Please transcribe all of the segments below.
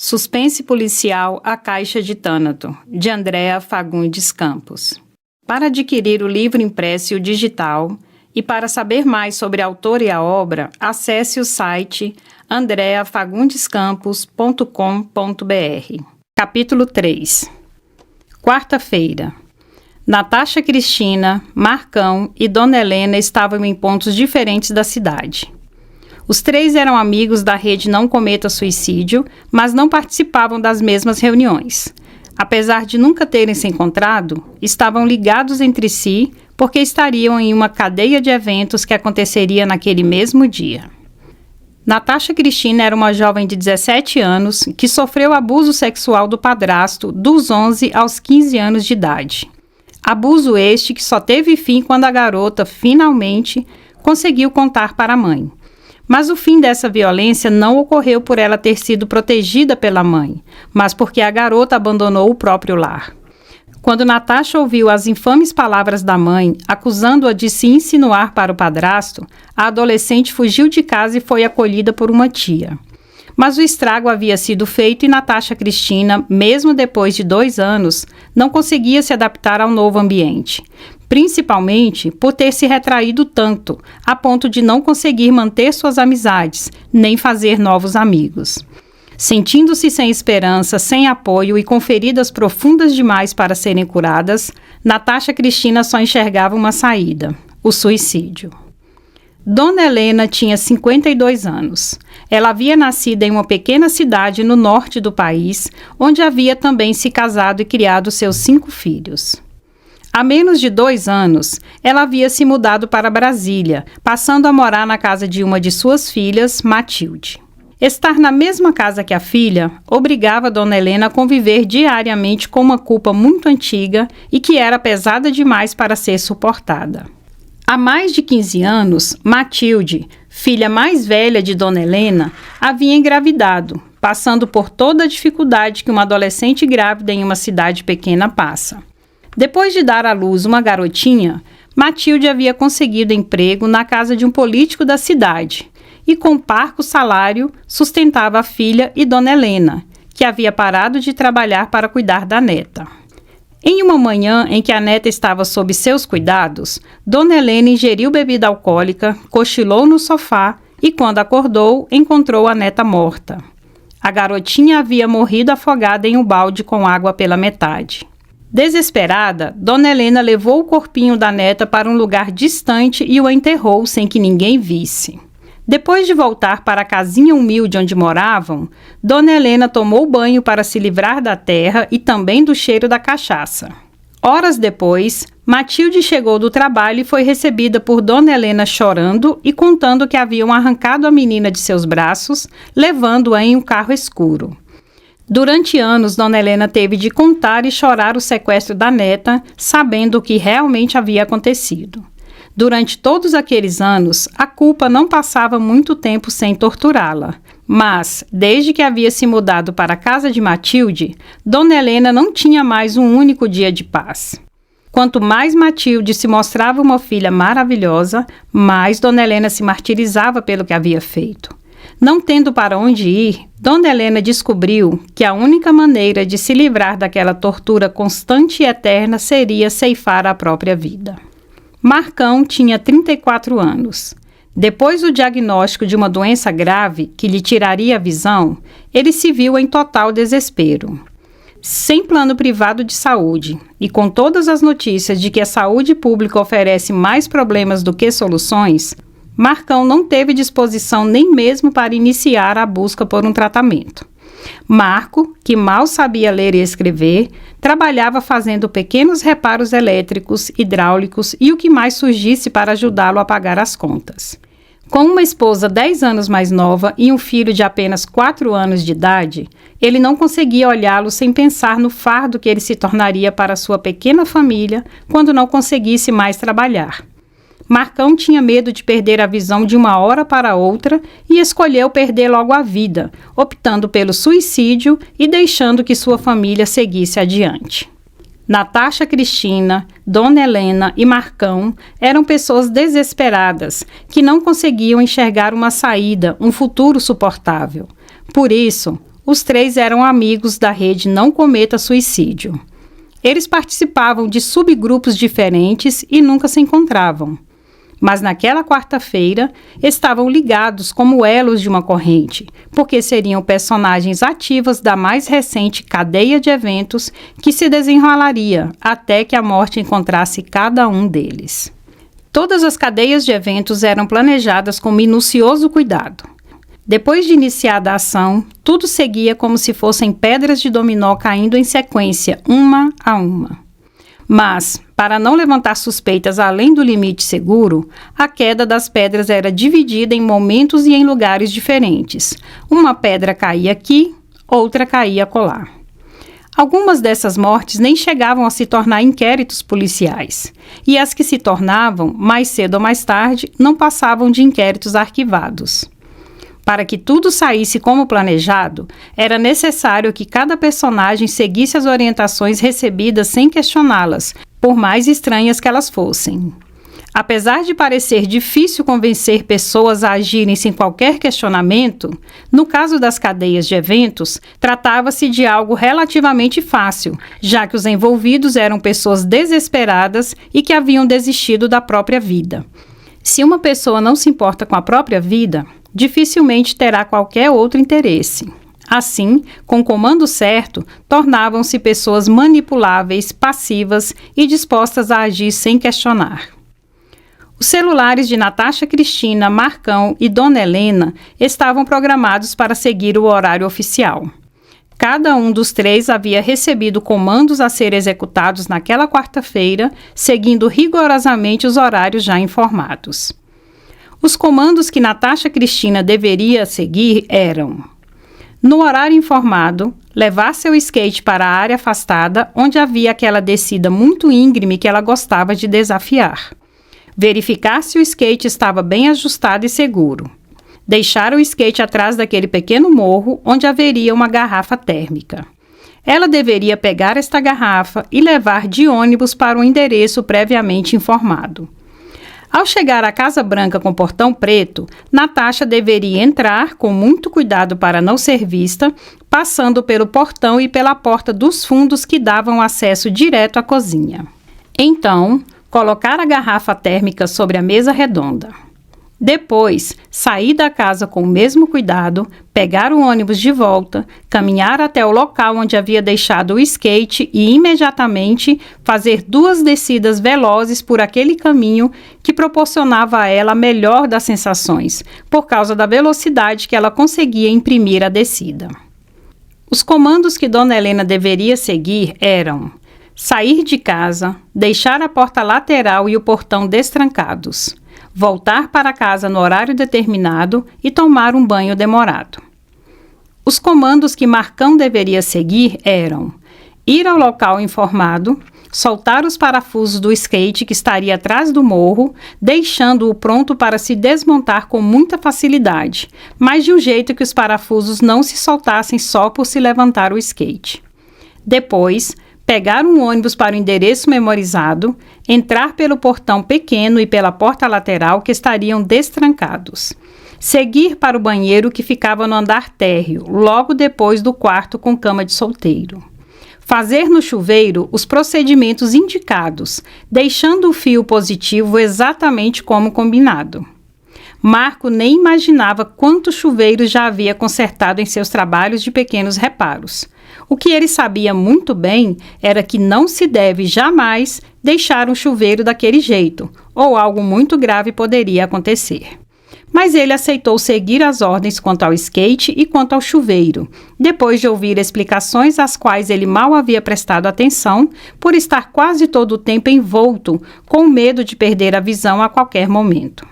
Suspense policial A Caixa de Thânato, de Andréa Fagundes Campos. Para adquirir o livro impresso e o digital, e para saber mais sobre a autora e a obra, acesse o site andreafagundescampos.com.br. Capítulo 3. Quarta-feira. Natasha Cristina, Marcão e Dona Helena estavam em pontos diferentes da cidade. Os três eram amigos da rede Não Cometa Suicídio, mas não participavam das mesmas reuniões. Apesar de nunca terem se encontrado, estavam ligados entre si porque estariam em uma cadeia de eventos que aconteceria naquele mesmo dia. Natasha Cristina era uma jovem de 17 anos que sofreu abuso sexual do padrasto dos 11 aos 15 anos de idade. Abuso este que só teve fim quando a garota, finalmente, conseguiu contar para a mãe. Mas o fim dessa violência não ocorreu por ela ter sido protegida pela mãe, mas porque a garota abandonou o próprio lar. Quando Natasha ouviu as infames palavras da mãe, acusando-a de se insinuar para o padrasto, a adolescente fugiu de casa e foi acolhida por uma tia. Mas o estrago havia sido feito e Natasha Cristina, mesmo depois de 2 anos, não conseguia se adaptar ao novo ambiente. Principalmente por ter se retraído tanto, a ponto de não conseguir manter suas amizades, nem fazer novos amigos. Sentindo-se sem esperança, sem apoio e com feridas profundas demais para serem curadas, Natasha Cristina só enxergava uma saída: o suicídio. Dona Helena tinha 52 anos. Ela havia nascido em uma pequena cidade no norte do país, onde havia também se casado e criado seus 5 filhos. Há menos de 2 anos, ela havia se mudado para Brasília, passando a morar na casa de uma de suas filhas, Matilde. Estar na mesma casa que a filha obrigava Dona Helena a conviver diariamente com uma culpa muito antiga e que era pesada demais para ser suportada. Há mais de 15 anos, Matilde, filha mais velha de Dona Helena, havia engravidado, passando por toda a dificuldade que uma adolescente grávida em uma cidade pequena passa. Depois de dar à luz uma garotinha, Matilde havia conseguido emprego na casa de um político da cidade e, com parco salário, sustentava a filha e Dona Helena, que havia parado de trabalhar para cuidar da neta. Em uma manhã em que a neta estava sob seus cuidados, Dona Helena ingeriu bebida alcoólica, cochilou no sofá e, quando acordou, encontrou a neta morta. A garotinha havia morrido afogada em um balde com água pela metade. Desesperada, Dona Helena levou o corpinho da neta para um lugar distante e o enterrou sem que ninguém visse. Depois de voltar para a casinha humilde onde moravam, Dona Helena tomou banho para se livrar da terra e também do cheiro da cachaça. Horas depois, Matilde chegou do trabalho e foi recebida por Dona Helena chorando e contando que haviam arrancado a menina de seus braços, levando-a em um carro escuro. Durante anos, Dona Helena teve de contar e chorar o sequestro da neta, sabendo o que realmente havia acontecido. Durante todos aqueles anos, a culpa não passava muito tempo sem torturá-la. Mas, desde que havia se mudado para a casa de Matilde, Dona Helena não tinha mais um único dia de paz. Quanto mais Matilde se mostrava uma filha maravilhosa, mais Dona Helena se martirizava pelo que havia feito. Não tendo para onde ir, Dona Helena descobriu que a única maneira de se livrar daquela tortura constante e eterna seria ceifar a própria vida. Marcão tinha 34 anos. Depois do diagnóstico de uma doença grave que lhe tiraria a visão, ele se viu em total desespero. Sem plano privado de saúde e com todas as notícias de que a saúde pública oferece mais problemas do que soluções, Marcão não teve disposição nem mesmo para iniciar a busca por um tratamento. Marco, que mal sabia ler e escrever, trabalhava fazendo pequenos reparos elétricos, hidráulicos e o que mais surgisse para ajudá-lo a pagar as contas. Com uma esposa 10 anos mais nova e um filho de apenas 4 anos de idade, ele não conseguia olhá-lo sem pensar no fardo que ele se tornaria para sua pequena família quando não conseguisse mais trabalhar. Marcão tinha medo de perder a visão de uma hora para outra e escolheu perder logo a vida, optando pelo suicídio e deixando que sua família seguisse adiante. Natasha Cristina, Dona Helena e Marcão eram pessoas desesperadas, que não conseguiam enxergar uma saída, um futuro suportável. Por isso, Os três eram amigos da rede Não Cometa Suicídio. Eles participavam de subgrupos diferentes e nunca se encontravam. Mas naquela quarta-feira estavam ligados como elos de uma corrente, porque seriam personagens ativas da mais recente cadeia de eventos que se desenrolaria até que a morte encontrasse cada um deles. Todas as cadeias de eventos eram planejadas com minucioso cuidado. Depois de iniciada a ação, tudo seguia como se fossem pedras de dominó caindo em sequência, uma a uma. Mas, para não levantar suspeitas além do limite seguro, a queda das pedras era dividida em momentos e em lugares diferentes. Uma pedra caía aqui, outra caía acolá. Algumas dessas mortes nem chegavam a se tornar inquéritos policiais, e as que se tornavam, mais cedo ou mais tarde, não passavam de inquéritos arquivados. Para que tudo saísse como planejado, era necessário que cada personagem seguisse as orientações recebidas sem questioná-las, por mais estranhas que elas fossem. Apesar de parecer difícil convencer pessoas a agirem sem qualquer questionamento, no caso das cadeias de eventos, tratava-se de algo relativamente fácil, já que os envolvidos eram pessoas desesperadas e que haviam desistido da própria vida. Se uma pessoa não se importa com a própria vida, dificilmente terá qualquer outro interesse. Assim, com o comando certo, tornavam-se pessoas manipuláveis, passivas e dispostas a agir sem questionar. Os celulares de Natasha Cristina, Marcão e Dona Helena estavam programados para seguir o horário oficial. Cada um dos três havia recebido comandos a serem executados naquela quarta-feira, seguindo rigorosamente os horários já informados. Os comandos que Natasha Cristina deveria seguir eram: no horário informado, levar seu skate para a área afastada, onde havia aquela descida muito íngreme que ela gostava de desafiar. Verificar se o skate estava bem ajustado e seguro. Deixar o skate atrás daquele pequeno morro, onde haveria uma garrafa térmica. Ela deveria pegar esta garrafa e levar de ônibus para um endereço previamente informado. Ao chegar à Casa Branca com portão preto, Natasha deveria entrar com muito cuidado para não ser vista, passando pelo portão e pela porta dos fundos que davam acesso direto à cozinha. Então, colocar a garrafa térmica sobre a mesa redonda. Depois, sair da casa com o mesmo cuidado, pegar o ônibus de volta, caminhar até o local onde havia deixado o skate e imediatamente fazer 2 descidas velozes por aquele caminho que proporcionava a ela a melhor das sensações, por causa da velocidade que ela conseguia imprimir à descida. Os comandos que Dona Helena deveria seguir eram: sair de casa, deixar a porta lateral e o portão destrancados. Voltar para casa no horário determinado e tomar um banho demorado. Os comandos que Marcão deveria seguir eram: ir ao local informado, soltar os parafusos do skate que estaria atrás do morro, deixando-o pronto para se desmontar com muita facilidade, mas de um jeito que os parafusos não se soltassem só por se levantar o skate. Depois, pegar um ônibus para o endereço memorizado, entrar pelo portão pequeno e pela porta lateral que estariam destrancados. Seguir para o banheiro que ficava no andar térreo, logo depois do quarto com cama de solteiro. Fazer no chuveiro os procedimentos indicados, deixando o fio positivo exatamente como combinado. Marco nem imaginava quantos chuveiros já havia consertado em seus trabalhos de pequenos reparos. O que ele sabia muito bem era que não se deve jamais deixar um chuveiro daquele jeito, ou algo muito grave poderia acontecer. Mas ele aceitou seguir as ordens quanto ao skate e quanto ao chuveiro, depois de ouvir explicações às quais ele mal havia prestado atenção, por estar quase todo o tempo envolto, com medo de perder a visão a qualquer momento.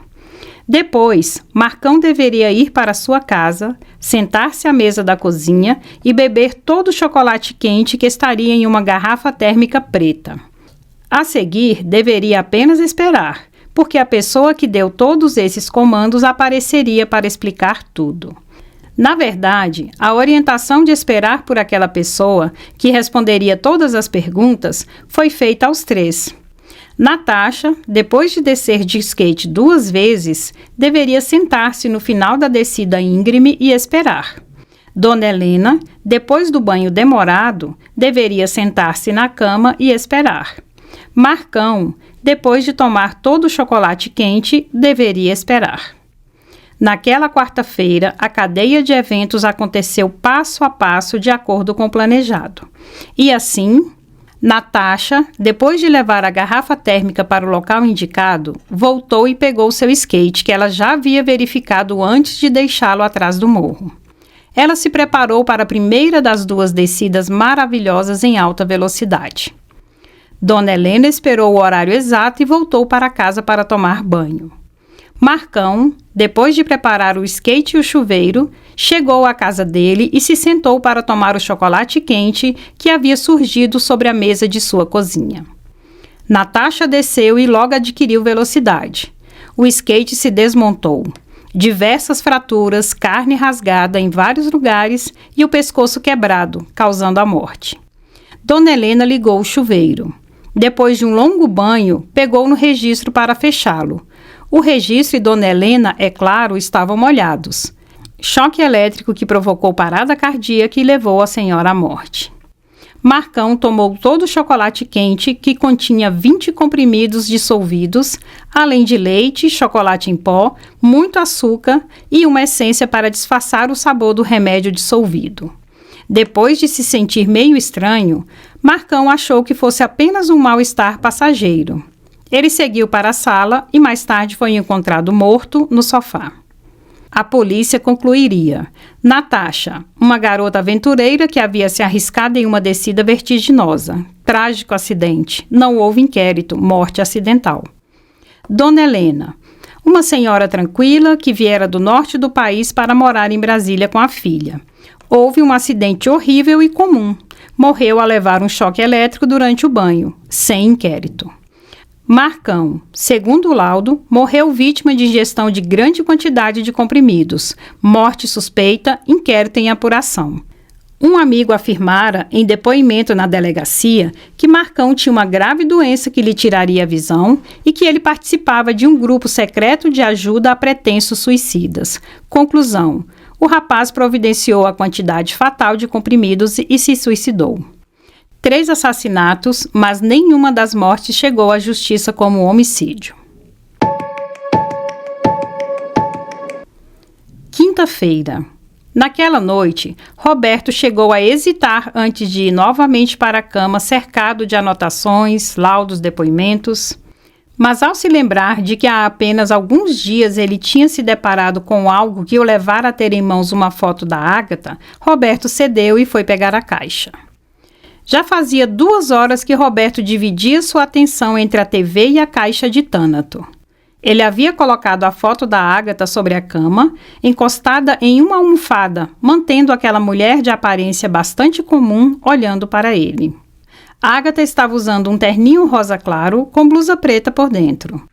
Depois, Marcão deveria ir para sua casa, sentar-se à mesa da cozinha e beber todo o chocolate quente que estaria em uma garrafa térmica preta. A seguir, deveria apenas esperar, porque a pessoa que deu todos esses comandos apareceria para explicar tudo. Na verdade, a orientação de esperar por aquela pessoa, que responderia todas as perguntas, foi feita aos 3. Natasha, depois de descer de skate 2 vezes, deveria sentar-se no final da descida íngreme e esperar. Dona Helena, depois do banho demorado, deveria sentar-se na cama e esperar. Marcão, depois de tomar todo o chocolate quente, deveria esperar. Naquela quarta-feira, a cadeia de eventos aconteceu passo a passo de acordo com o planejado. E assim, Natasha, depois de levar a garrafa térmica para o local indicado, voltou e pegou seu skate, que ela já havia verificado antes de deixá-lo atrás do morro. Ela se preparou para a primeira das 2 descidas maravilhosas em alta velocidade. Dona Helena esperou o horário exato e voltou para casa para tomar banho. Marcão, depois de preparar o skate e o chuveiro, chegou à casa dele e se sentou para tomar o chocolate quente que havia surgido sobre a mesa de sua cozinha. Natasha desceu e logo adquiriu velocidade. O skate se desmontou. Diversas fraturas, carne rasgada em vários lugares e o pescoço quebrado, causando a morte. Dona Helena ligou o chuveiro. Depois de um longo banho, pegou no registro para fechá-lo. O registro e Dona Helena, é claro, estavam molhados. Choque elétrico que provocou parada cardíaca e levou a senhora à morte. Marcão tomou todo o chocolate quente, que continha 20 comprimidos dissolvidos, além de leite, chocolate em pó, muito açúcar e uma essência para disfarçar o sabor do remédio dissolvido. Depois de se sentir meio estranho, Marcão achou que fosse apenas um mal-estar passageiro. Ele seguiu para a sala e mais tarde foi encontrado morto no sofá. A polícia concluiria: Natasha, uma garota aventureira que havia se arriscado em uma descida vertiginosa. Trágico acidente. Não houve inquérito. Morte acidental. Dona Helena, uma senhora tranquila que viera do norte do país para morar em Brasília com a filha. Houve um acidente horrível e comum. Morreu ao levar um choque elétrico durante o banho, sem inquérito. Marcão, segundo o laudo, morreu vítima de ingestão de grande quantidade de comprimidos. Morte suspeita, inquérito em apuração. Um amigo afirmara, em depoimento na delegacia, que Marcão tinha uma grave doença que lhe tiraria a visão e que ele participava de um grupo secreto de ajuda a pretensos suicidas. Conclusão: o rapaz providenciou a quantidade fatal de comprimidos e se suicidou. 3 assassinatos, mas nenhuma das mortes chegou à justiça como homicídio. Quinta-feira. Naquela noite, Roberto chegou a hesitar antes de ir novamente para a cama, cercado de anotações, laudos, depoimentos. Mas ao se lembrar de que há apenas alguns dias ele tinha se deparado com algo que o levara a ter em mãos uma foto da Ágata, Roberto cedeu e foi pegar a caixa. Já fazia 2 horas que Roberto dividia sua atenção entre a TV e a caixa de Thanato. Ele havia colocado a foto da Ágata sobre a cama, encostada em uma almofada, mantendo aquela mulher de aparência bastante comum olhando para ele. Ágata estava usando um terninho rosa claro com blusa preta por dentro.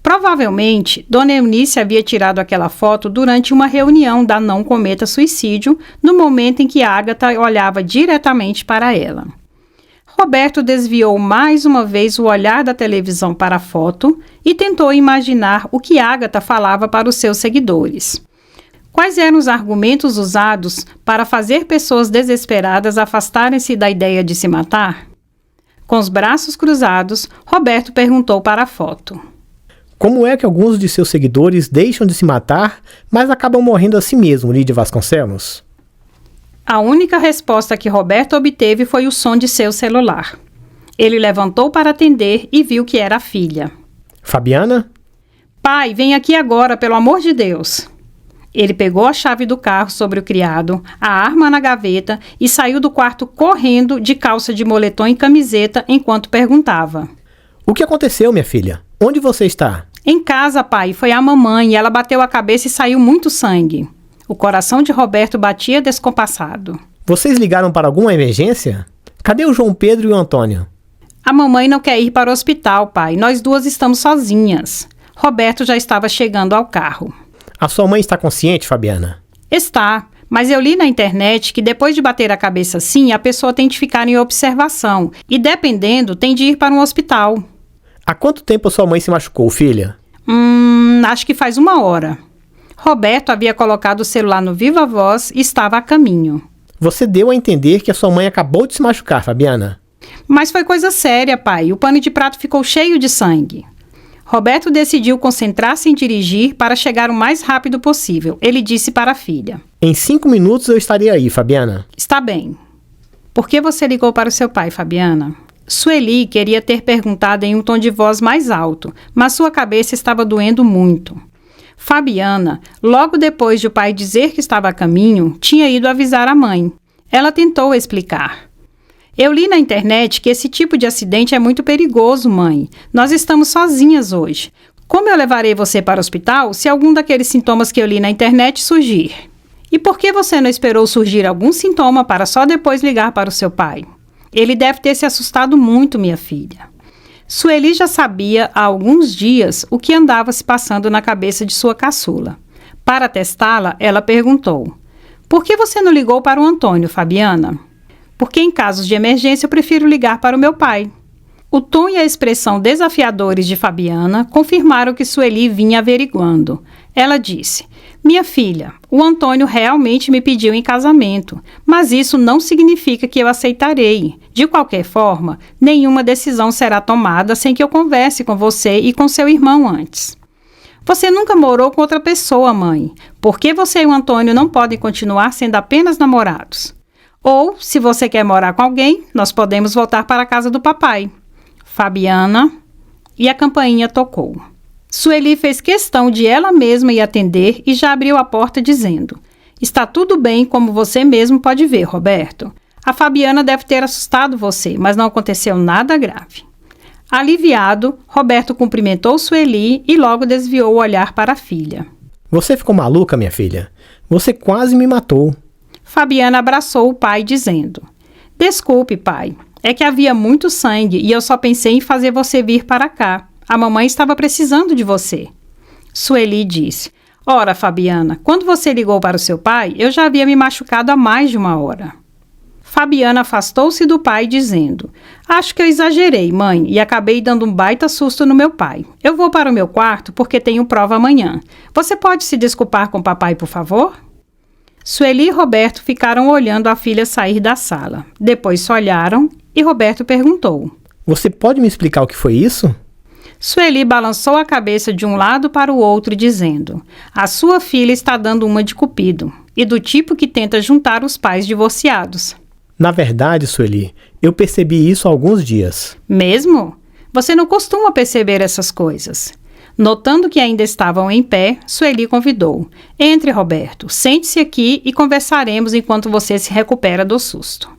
Provavelmente, Dona Eunice havia tirado aquela foto durante uma reunião da Não Cometa Suicídio, no momento em que Ágata olhava diretamente para ela. Roberto desviou mais uma vez o olhar da televisão para a foto e tentou imaginar o que Ágata falava para os seus seguidores. Quais eram os argumentos usados para fazer pessoas desesperadas afastarem-se da ideia de se matar? Com os braços cruzados, Roberto perguntou para a foto: Como é que alguns de seus seguidores deixam de se matar, mas acabam morrendo a si mesmo, Lídia Vasconcelos? A única resposta que Roberto obteve foi o som de seu celular. Ele levantou para atender e viu que era a filha. Fabiana? Pai, vem aqui agora, pelo amor de Deus. Ele pegou a chave do carro sobre o criado, a arma na gaveta e saiu do quarto correndo de calça de moletom e camiseta enquanto perguntava: O que aconteceu, minha filha? Onde você está? Em casa, pai. Foi a mamãe e ela bateu a cabeça e saiu muito sangue. O coração de Roberto batia descompassado. Vocês ligaram para alguma emergência? Cadê o João Pedro e o Antônio? A mamãe não quer ir para o hospital, pai. Nós 2 estamos sozinhas. Roberto já estava chegando ao carro. A sua mãe está consciente, Fabiana? Está, mas eu li na internet que depois de bater a cabeça assim, a pessoa tem de ficar em observação e, dependendo, tem de ir para um hospital. Há quanto tempo a sua mãe se machucou, filha? Acho que faz 1 hora. Roberto havia colocado o celular no viva voz e estava a caminho. Você deu a entender que a sua mãe acabou de se machucar, Fabiana. Mas foi coisa séria, pai. O pano de prato ficou cheio de sangue. Roberto decidiu concentrar-se em dirigir para chegar o mais rápido possível. Ele disse para a filha: Em 5 minutos eu estarei aí, Fabiana. Está bem. Por que você ligou para o seu pai, Fabiana? Sueli queria ter perguntado em um tom de voz mais alto, mas sua cabeça estava doendo muito. Fabiana, logo depois de o pai dizer que estava a caminho, tinha ido avisar a mãe. Ela tentou explicar. Eu li na internet que esse tipo de acidente é muito perigoso, mãe. Nós estamos sozinhas hoje. Como eu levarei você para o hospital se algum daqueles sintomas que eu li na internet surgir? E por que você não esperou surgir algum sintoma para só depois ligar para o seu pai? Ele deve ter se assustado muito, minha filha. Sueli já sabia há alguns dias o que andava se passando na cabeça de sua caçula. Para testá-la, ela perguntou: Por que você não ligou para o Antônio, Fabiana? Porque em casos de emergência eu prefiro ligar para o meu pai. O tom e a expressão desafiadores de Fabiana confirmaram que Sueli vinha averiguando. Ela disse: Minha filha, o Antônio realmente me pediu em casamento, mas isso não significa que eu aceitarei. De qualquer forma, nenhuma decisão será tomada sem que eu converse com você e com seu irmão antes. Você nunca morou com outra pessoa, mãe. Por que você e o Antônio não podem continuar sendo apenas namorados? Ou, se você quer morar com alguém, nós podemos voltar para a casa do papai. Fabiana. E a campainha tocou. Sueli fez questão de ela mesma ir atender e já abriu a porta dizendo: Está tudo bem como você mesmo pode ver, Roberto. A Fabiana deve ter assustado você, mas não aconteceu nada grave. Aliviado, Roberto cumprimentou Sueli e logo desviou o olhar para a filha. Você ficou maluca, minha filha? Você quase me matou. Fabiana abraçou o pai dizendo: Desculpe, pai. É que havia muito sangue e eu só pensei em fazer você vir para cá. A mamãe estava precisando de você. Sueli disse: Ora, Fabiana, quando você ligou para o seu pai, eu já havia me machucado há mais de 1 hora. Fabiana afastou-se do pai dizendo: Acho que eu exagerei, mãe, e acabei dando um baita susto no meu pai. Eu vou para o meu quarto porque tenho prova amanhã. Você pode se desculpar com o papai, por favor? Sueli e Roberto ficaram olhando a filha sair da sala. Depois se olharam e Roberto perguntou: Você pode me explicar o que foi isso? Sueli balançou a cabeça de um lado para o outro, dizendo: A sua filha está dando uma de Cupido, e do tipo que tenta juntar os pais divorciados. Na verdade, Sueli, eu percebi isso há alguns dias. Mesmo? Você não costuma perceber essas coisas. Notando que ainda estavam em pé, Sueli convidou: Entre, Roberto, sente-se aqui e conversaremos enquanto você se recupera do susto.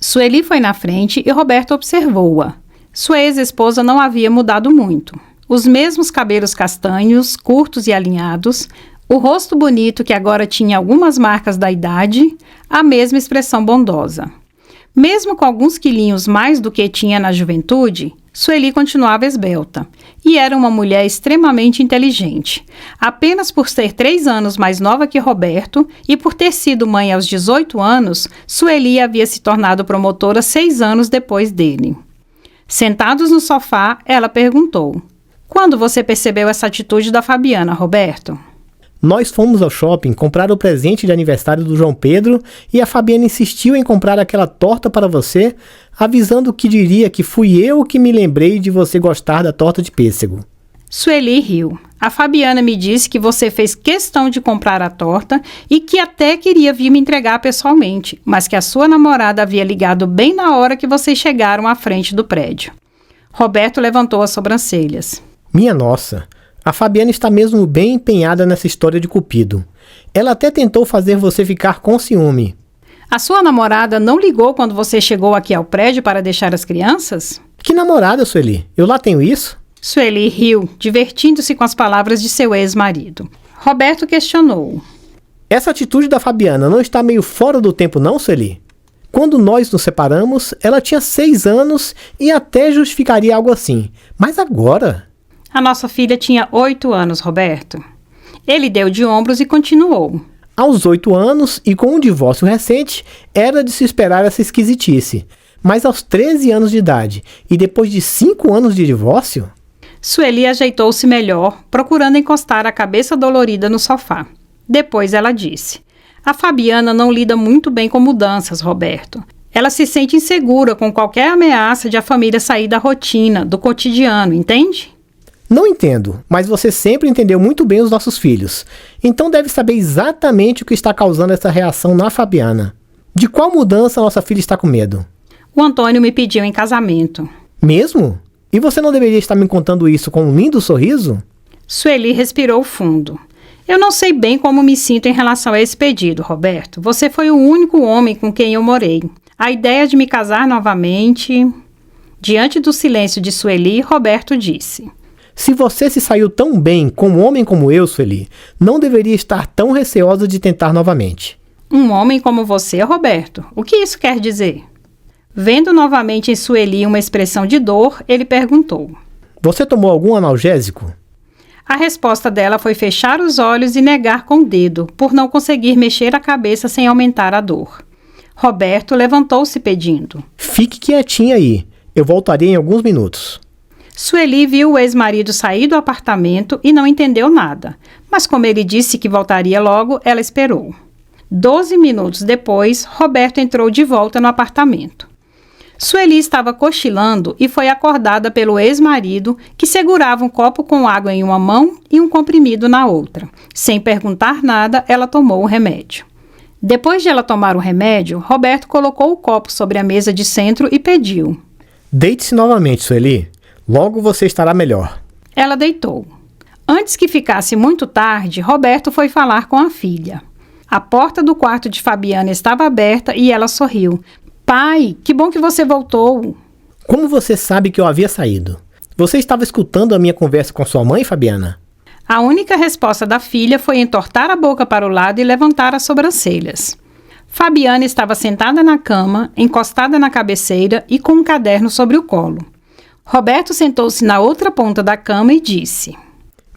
Sueli foi na frente e Roberto observou-a. Sua ex-esposa não havia mudado muito. Os mesmos cabelos castanhos, curtos e alinhados, o rosto bonito que agora tinha algumas marcas da idade, a mesma expressão bondosa. Mesmo com alguns quilinhos mais do que tinha na juventude, Sueli continuava esbelta e era uma mulher extremamente inteligente. Apenas por ser 3 anos mais nova que Roberto e por ter sido mãe aos 18 anos, Sueli havia se tornado promotora 6 anos depois dele. Sentados no sofá, ela perguntou: Quando você percebeu essa atitude da Fabiana, Roberto? Nós fomos ao shopping comprar o presente de aniversário do João Pedro e a Fabiana insistiu em comprar aquela torta para você, avisando que diria que fui eu que me lembrei de você gostar da torta de pêssego. Sueli riu. A Fabiana me disse que você fez questão de comprar a torta e que até queria vir me entregar pessoalmente, mas que a sua namorada havia ligado bem na hora que vocês chegaram à frente do prédio. Roberto levantou as sobrancelhas. Minha nossa! A Fabiana está mesmo bem empenhada nessa história de Cupido. Ela até tentou fazer você ficar com ciúme. A sua namorada não ligou quando você chegou aqui ao prédio para deixar as crianças? Que namorada, Sueli? Eu lá tenho isso? Sueli riu, divertindo-se com as palavras de seu ex-marido. Roberto questionou: Essa atitude da Fabiana não está meio fora do tempo não, Sueli? Quando nós nos separamos, ela tinha 6 anos e até justificaria algo assim. Mas agora... A nossa filha tinha 8 anos, Roberto. Ele deu de ombros e continuou: Aos 8 anos e com um divórcio recente, era de se esperar essa esquisitice. Mas aos 13 anos de idade e depois de 5 anos de divórcio... Sueli ajeitou-se melhor, procurando encostar a cabeça dolorida no sofá. Depois ela disse: a Fabiana não lida muito bem com mudanças, Roberto. Ela se sente insegura com qualquer ameaça de a família sair da rotina, do cotidiano, entende? Não entendo, mas você sempre entendeu muito bem os nossos filhos. Então deve saber exatamente o que está causando essa reação na Fabiana. De qual mudança nossa filha está com medo? O Antônio me pediu em casamento. Mesmo? E você não deveria estar me contando isso com um lindo sorriso? Sueli respirou fundo. Eu não sei bem como me sinto em relação a esse pedido, Roberto. Você foi o único homem com quem eu morei. A ideia de me casar novamente... Diante do silêncio de Sueli, Roberto disse: se você se saiu tão bem com um homem como eu, Sueli, não deveria estar tão receosa de tentar novamente. Um homem como você, Roberto? O que isso quer dizer? Vendo novamente em Sueli uma expressão de dor, ele perguntou: você tomou algum analgésico? A resposta dela foi fechar os olhos e negar com o dedo, por não conseguir mexer a cabeça sem aumentar a dor. Roberto levantou-se pedindo: fique quietinha aí, eu voltarei em alguns minutos. Sueli viu o ex-marido sair do apartamento e não entendeu nada, mas como ele disse que voltaria logo, ela esperou. 12 minutos depois, Roberto entrou de volta no apartamento. Sueli estava cochilando e foi acordada pelo ex-marido, que segurava um copo com água em uma mão e um comprimido na outra. Sem perguntar nada, ela tomou o remédio. Depois de ela tomar o remédio, Roberto colocou o copo sobre a mesa de centro e pediu: deite-se novamente, Sueli. Logo você estará melhor. Ela deitou. Antes que ficasse muito tarde, Roberto foi falar com a filha. A porta do quarto de Fabiana estava aberta e ela sorriu. Pai, que bom que você voltou. Como você sabe que eu havia saído? Você estava escutando a minha conversa com sua mãe, Fabiana? A única resposta da filha foi entortar a boca para o lado e levantar as sobrancelhas. Fabiana estava sentada na cama, encostada na cabeceira e com um caderno sobre o colo. Roberto sentou-se na outra ponta da cama e disse: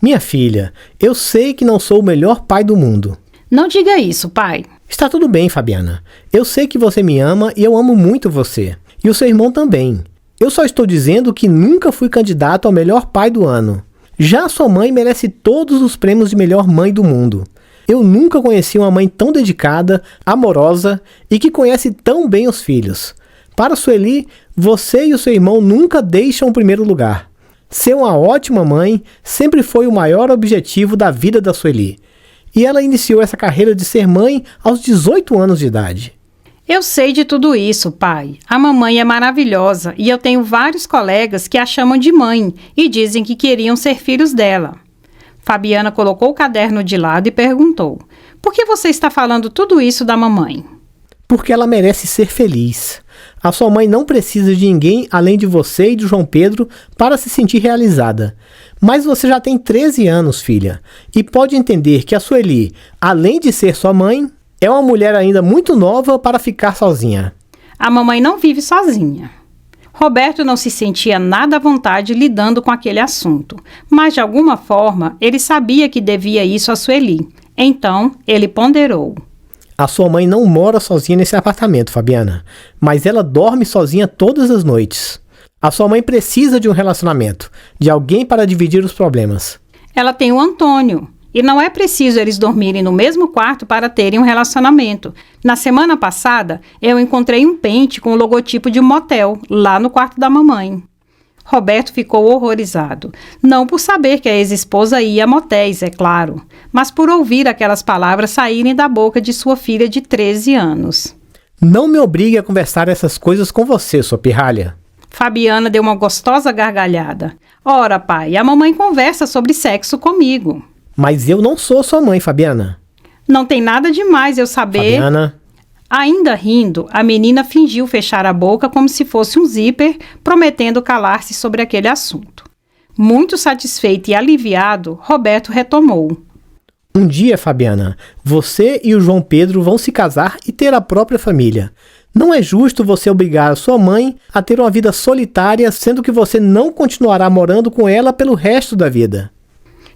minha filha, eu sei que não sou o melhor pai do mundo. Não diga isso, pai. Está tudo bem, Fabiana. Eu sei que você me ama e eu amo muito você. E o seu irmão também. Eu só estou dizendo que nunca fui candidato ao melhor pai do ano. Já a sua mãe merece todos os prêmios de melhor mãe do mundo. Eu nunca conheci uma mãe tão dedicada, amorosa e que conhece tão bem os filhos. Para Sueli, você e o seu irmão nunca deixam o primeiro lugar. Ser uma ótima mãe sempre foi o maior objetivo da vida da Sueli. E ela iniciou essa carreira de ser mãe aos 18 anos de idade. Eu sei de tudo isso, pai. A mamãe é maravilhosa e eu tenho vários colegas que a chamam de mãe e dizem que queriam ser filhos dela. Fabiana colocou o caderno de lado e perguntou: por que você está falando tudo isso da mamãe? Porque ela merece ser feliz. A sua mãe não precisa de ninguém além de você e de João Pedro para se sentir realizada. Mas você já tem 13 anos, filha, e pode entender que a Sueli, além de ser sua mãe, é uma mulher ainda muito nova para ficar sozinha. A mamãe não vive sozinha. Roberto não se sentia nada à vontade lidando com aquele assunto, mas de alguma forma ele sabia que devia isso a Sueli. Então ele ponderou: a sua mãe não mora sozinha nesse apartamento, Fabiana, mas ela dorme sozinha todas as noites. A sua mãe precisa de um relacionamento, de alguém para dividir os problemas. Ela tem o Antônio, e não é preciso eles dormirem no mesmo quarto para terem um relacionamento. Na semana passada, eu encontrei um pente com o logotipo de um motel, lá no quarto da mamãe. Roberto ficou horrorizado, não por saber que a ex-esposa ia a motéis, é claro, mas por ouvir aquelas palavras saírem da boca de sua filha de 13 anos. Não me obrigue a conversar essas coisas com você, sua pirralha. Fabiana deu uma gostosa gargalhada. Ora, pai, a mamãe conversa sobre sexo comigo. Mas eu não sou sua mãe, Fabiana. Não tem nada demais eu saber... Fabiana... Ainda rindo, a menina fingiu fechar a boca como se fosse um zíper, prometendo calar-se sobre aquele assunto. Muito satisfeito e aliviado, Roberto retomou: um dia, Fabiana, você e o João Pedro vão se casar e ter a própria família. Não é justo você obrigar a sua mãe a ter uma vida solitária, sendo que você não continuará morando com ela pelo resto da vida.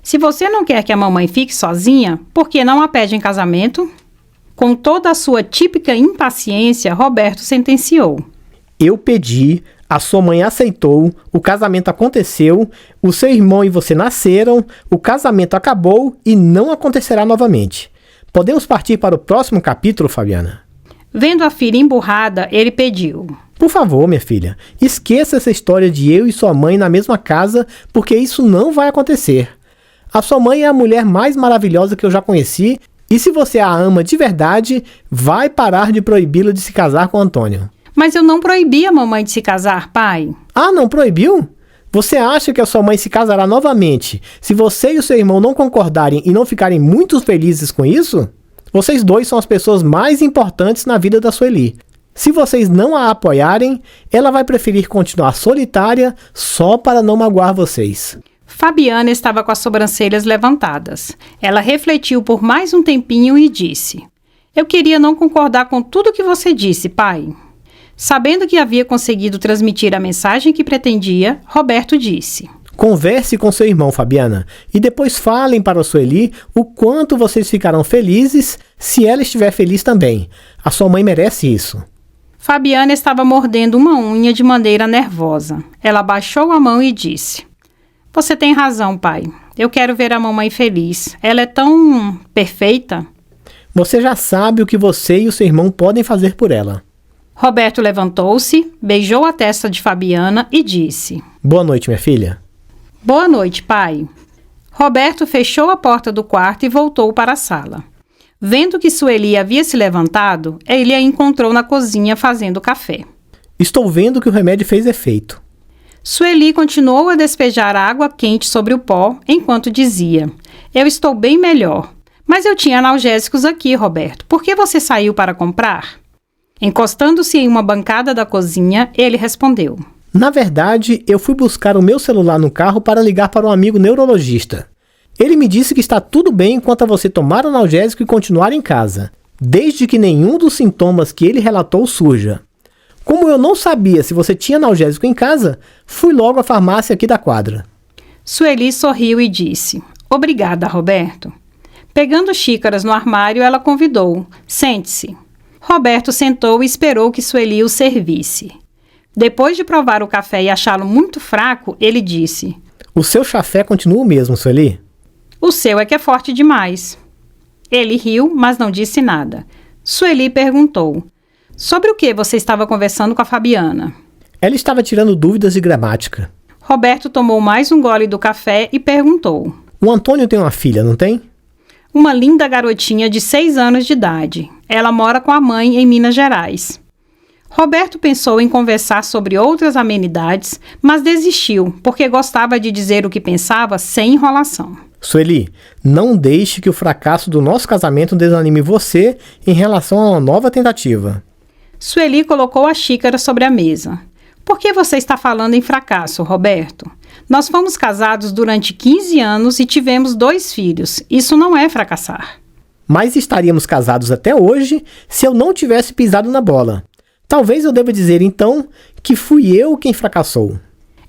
Se você não quer que a mamãe fique sozinha, por que não a pede em casamento? Com toda a sua típica impaciência, Roberto sentenciou: eu pedi, a sua mãe aceitou, o casamento aconteceu, o seu irmão e você nasceram, o casamento acabou e não acontecerá novamente. Podemos partir para o próximo capítulo, Fabiana? Vendo a filha emburrada, ele pediu: Por favor, minha filha, esqueça essa história de eu e sua mãe na mesma casa, porque isso não vai acontecer. A sua mãe é a mulher mais maravilhosa que eu já conheci, e se você a ama de verdade, vai parar de proibi-la de se casar com Antônio. Mas eu não proibi a mamãe de se casar, pai. Ah, não proibiu? Você acha que a sua mãe se casará novamente se você e o seu irmão não concordarem e não ficarem muito felizes com isso? Vocês dois são as pessoas mais importantes na vida da Sueli. Se vocês não a apoiarem, ela vai preferir continuar solitária só para não magoar vocês. Fabiana estava com as sobrancelhas levantadas. Ela refletiu por mais um tempinho e disse: Eu queria não concordar com tudo que você disse, pai. Sabendo que havia conseguido transmitir a mensagem que pretendia, Roberto disse: Converse com seu irmão, Fabiana, e depois falem para a Sueli o quanto vocês ficarão felizes se ela estiver feliz também. A sua mãe merece isso. Fabiana estava mordendo uma unha de maneira nervosa. Ela baixou a mão e disse: Você tem razão, pai. Eu quero ver a mamãe feliz. Ela é tão perfeita. Você já sabe o que você e o seu irmão podem fazer por ela. Roberto levantou-se, beijou a testa de Fabiana e disse: Boa noite, minha filha. Boa noite, pai. Roberto fechou a porta do quarto e voltou para a sala. Vendo que Sueli havia se levantado, ele a encontrou na cozinha fazendo café. Estou vendo que o remédio fez efeito. Sueli continuou a despejar água quente sobre o pó, enquanto dizia: Eu estou bem melhor. Mas eu tinha analgésicos aqui, Roberto. Por que você saiu para comprar? Encostando-se em uma bancada da cozinha, ele respondeu: Na verdade, eu fui buscar o meu celular no carro para ligar para um amigo neurologista. Ele me disse que está tudo bem enquanto você tomar analgésico e continuar em casa, desde que nenhum dos sintomas que ele relatou surja. Como eu não sabia se você tinha analgésico em casa, fui logo à farmácia aqui da quadra. Sueli sorriu e disse: Obrigada, Roberto. Pegando xícaras no armário, ela convidou: Sente-se. Roberto sentou e esperou que Sueli o servisse. Depois de provar o café e achá-lo muito fraco, ele disse: O seu chafé continua o mesmo, Sueli? O seu é que é forte demais. Ele riu, mas não disse nada. Sueli perguntou: Sobre o que você estava conversando com a Fabiana? Ela estava tirando dúvidas de gramática. Roberto tomou mais um gole do café e perguntou: O Antônio tem uma filha, não tem? Uma linda garotinha de 6 anos de idade. Ela mora com a mãe em Minas Gerais. Roberto pensou em conversar sobre outras amenidades, mas desistiu, porque gostava de dizer o que pensava sem enrolação. Sueli, não deixe que o fracasso do nosso casamento desanime você em relação a uma nova tentativa. Sueli colocou a xícara sobre a mesa. Por que você está falando em fracasso, Roberto? Nós fomos casados durante 15 anos e tivemos 2 filhos. Isso não é fracassar. Mas estaríamos casados até hoje se eu não tivesse pisado na bola. Talvez eu deva dizer, então, que fui eu quem fracassou.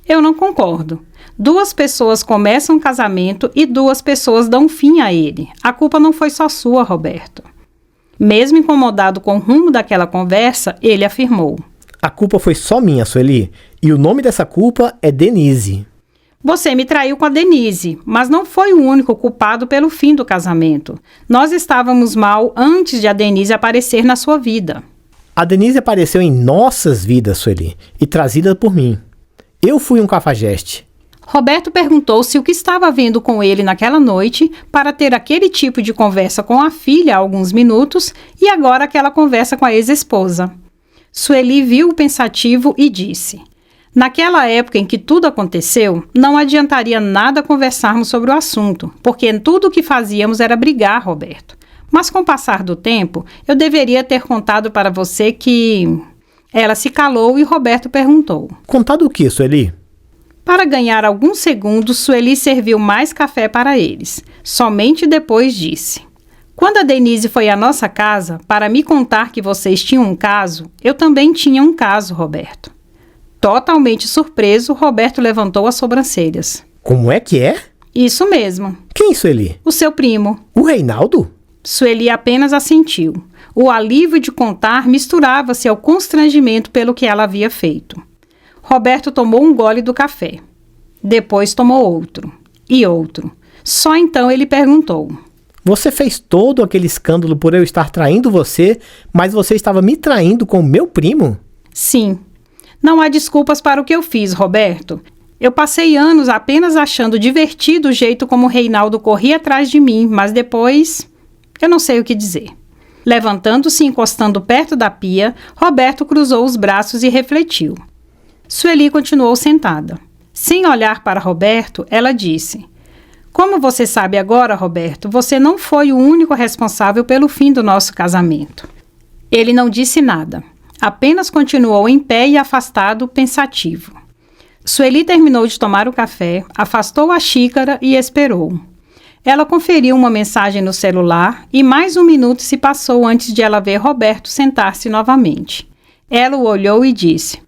Eu não concordo. 2 pessoas começam um casamento e 2 pessoas dão fim a ele. A culpa não foi só sua, Roberto. Mesmo incomodado com o rumo daquela conversa, ele afirmou: A culpa foi só minha, Sueli, e o nome dessa culpa é Denise. Você me traiu com a Denise, mas não foi o único culpado pelo fim do casamento. Nós estávamos mal antes de a Denise aparecer na sua vida. A Denise apareceu em nossas vidas, Sueli, e trazida por mim. Eu fui um cafajeste. Roberto perguntou se o que estava vendo com ele naquela noite para ter aquele tipo de conversa com a filha há alguns minutos e agora aquela conversa com a ex-esposa. Sueli viu-o pensativo e disse: Naquela época em que tudo aconteceu, não adiantaria nada conversarmos sobre o assunto, porque tudo o que fazíamos era brigar, Roberto. Mas com o passar do tempo, eu deveria ter contado para você que... Ela se calou e Roberto perguntou: Contado o que, Sueli? Para ganhar alguns segundos, Sueli serviu mais café para eles. Somente depois disse: Quando a Denise foi à nossa casa para me contar que vocês tinham um caso, eu também tinha um caso, Roberto. Totalmente surpreso, Roberto levantou as sobrancelhas. Como é que é? Isso mesmo. Quem, Sueli? O seu primo. O Reinaldo? Sueli apenas assentiu. O alívio de contar misturava-se ao constrangimento pelo que ela havia feito. Roberto tomou um gole do café. Depois tomou outro. E outro. Só então ele perguntou: Você fez todo aquele escândalo por eu estar traindo você, mas você estava me traindo com o meu primo? Sim. Não há desculpas para o que eu fiz, Roberto. Eu passei anos apenas achando divertido o jeito como o Reinaldo corria atrás de mim, mas depois... eu não sei o que dizer. Levantando-se e encostando perto da pia, Roberto cruzou os braços e refletiu. Sueli continuou sentada. Sem olhar para Roberto, ela disse: como você sabe agora, Roberto, você não foi o único responsável pelo fim do nosso casamento. Ele não disse nada. Apenas continuou em pé e afastado, pensativo. Sueli terminou de tomar o café, afastou a xícara e esperou. Ela conferiu uma mensagem no celular e mais um minuto se passou antes de ela ver Roberto sentar-se novamente. Ela o olhou e disse: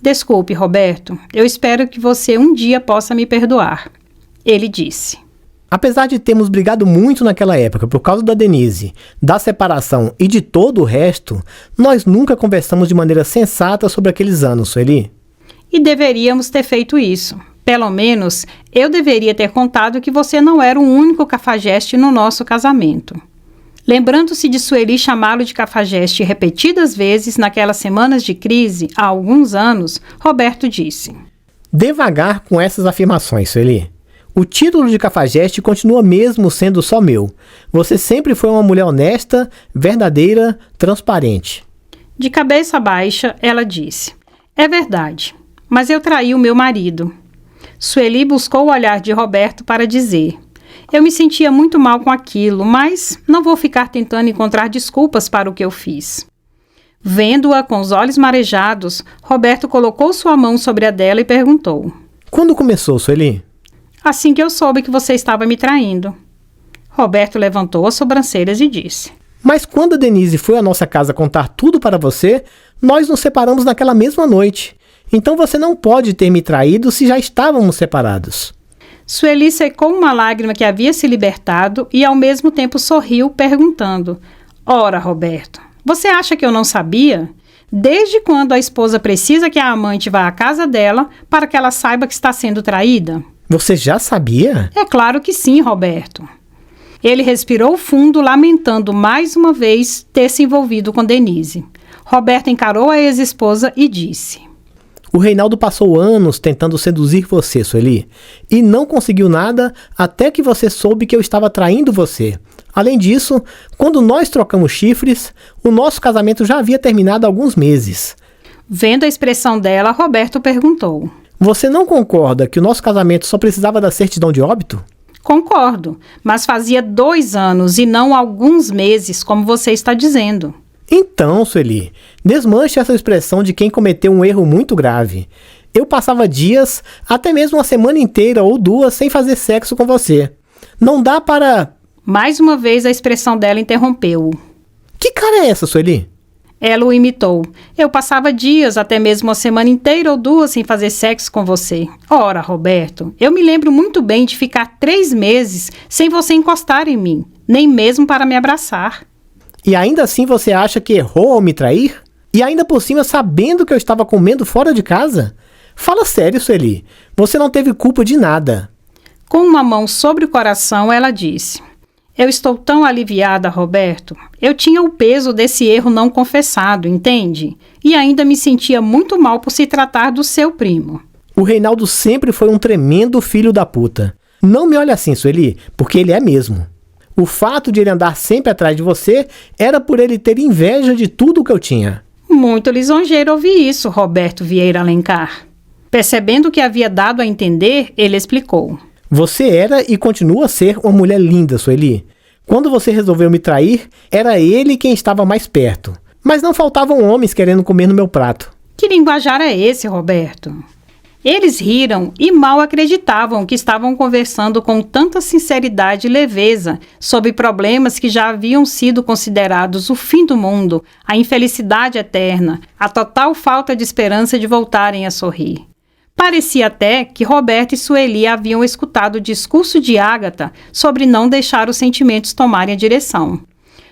desculpe, Roberto, eu espero que você um dia possa me perdoar. Ele disse: apesar de termos brigado muito naquela época por causa da Denise, da separação e de todo o resto, nós nunca conversamos de maneira sensata sobre aqueles anos, Sueli. E deveríamos ter feito isso. Pelo menos, eu deveria ter contado que você não era o único cafajeste no nosso casamento. Lembrando-se de Sueli chamá-lo de cafajeste repetidas vezes naquelas semanas de crise, há alguns anos, Roberto disse: devagar com essas afirmações, Sueli. O título de cafajeste continua mesmo sendo só meu. Você sempre foi uma mulher honesta, verdadeira, transparente. De cabeça baixa, ela disse: é verdade, mas eu traí o meu marido. Sueli buscou o olhar de Roberto para dizer: eu me sentia muito mal com aquilo, mas não vou ficar tentando encontrar desculpas para o que eu fiz. Vendo-a com os olhos marejados, Roberto colocou sua mão sobre a dela e perguntou: quando começou, Sueli? Assim que eu soube que você estava me traindo. Roberto levantou as sobrancelhas e disse: mas quando a Denise foi à nossa casa contar tudo para você, nós nos separamos naquela mesma noite. Então você não pode ter me traído se já estávamos separados. Sueli secou uma lágrima que havia se libertado e ao mesmo tempo sorriu, perguntando: ora, Roberto, você acha que eu não sabia? Desde quando a esposa precisa que a amante vá à casa dela para que ela saiba que está sendo traída? Você já sabia? É claro que sim, Roberto. Ele respirou fundo, lamentando mais uma vez ter se envolvido com Denise. Roberto encarou a ex-esposa e disse: o Reinaldo passou anos tentando seduzir você, Sueli, e não conseguiu nada até que você soube que eu estava traindo você. Além disso, quando nós trocamos chifres, o nosso casamento já havia terminado há alguns meses. Vendo a expressão dela, Roberto perguntou: você não concorda que o nosso casamento só precisava da certidão de óbito? Concordo, mas fazia 2 anos e não alguns meses, como você está dizendo. Então, Sueli, desmanche essa expressão de quem cometeu um erro muito grave. Eu passava dias, até mesmo uma semana inteira ou 2 sem fazer sexo com você. Não dá para... Mais uma vez a expressão dela interrompeu-o. Que cara é essa, Sueli? Ela o imitou. Eu passava dias, até mesmo uma semana inteira ou 2 sem fazer sexo com você. Ora, Roberto, eu me lembro muito bem de ficar 3 meses sem você encostar em mim, nem mesmo para me abraçar. E ainda assim você acha que errou ao me trair? E ainda por cima sabendo que eu estava comendo fora de casa? Fala sério, Sueli. Você não teve culpa de nada. Com uma mão sobre o coração, ela disse: eu estou tão aliviada, Roberto. Eu tinha o peso desse erro não confessado, entende? E ainda me sentia muito mal por se tratar do seu primo. O Reinaldo sempre foi um tremendo filho da puta. Não me olhe assim, Sueli, porque ele é mesmo. O fato de ele andar sempre atrás de você era por ele ter inveja de tudo que eu tinha. Muito lisonjeiro ouvir isso, Roberto Vieira Alencar. Percebendo o que havia dado a entender, ele explicou: você era e continua a ser uma mulher linda, Sueli. Quando você resolveu me trair, era ele quem estava mais perto. Mas não faltavam homens querendo comer no meu prato. Que linguajar é esse, Roberto? Eles riram e mal acreditavam que estavam conversando com tanta sinceridade e leveza sobre problemas que já haviam sido considerados o fim do mundo, a infelicidade eterna, a total falta de esperança de voltarem a sorrir. Parecia até que Roberto e Sueli haviam escutado o discurso de Ágata sobre não deixar os sentimentos tomarem a direção.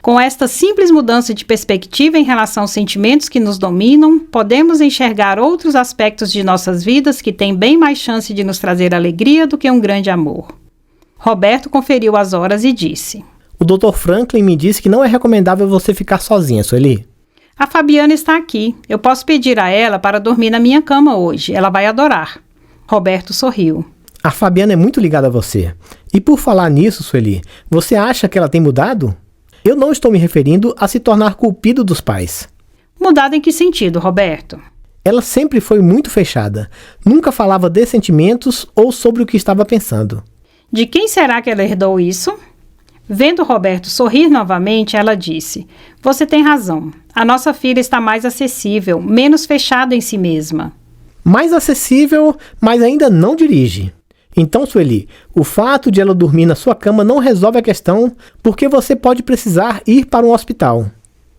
Com esta simples mudança de perspectiva em relação aos sentimentos que nos dominam, podemos enxergar outros aspectos de nossas vidas que têm bem mais chance de nos trazer alegria do que um grande amor. Roberto conferiu as horas e disse: O Dr. Franklin me disse que não é recomendável você ficar sozinha, Sueli. A Fabiana está aqui. Eu posso pedir a ela para dormir na minha cama hoje. Ela vai adorar. Roberto sorriu. A Fabiana é muito ligada a você. E por falar nisso, Sueli, você acha que ela tem mudado? Eu não estou me referindo a se tornar culpido dos pais. Mudado em que sentido, Roberto? Ela sempre foi muito fechada. Nunca falava de sentimentos ou sobre o que estava pensando. De quem será que ela herdou isso? Vendo Roberto sorrir novamente, ela disse: Você tem razão. A nossa filha está mais acessível, menos fechada em si mesma. Mais acessível, mas ainda não dirige. Então, Sueli, o fato de ela dormir na sua cama não resolve a questão, porque você pode precisar ir para um hospital.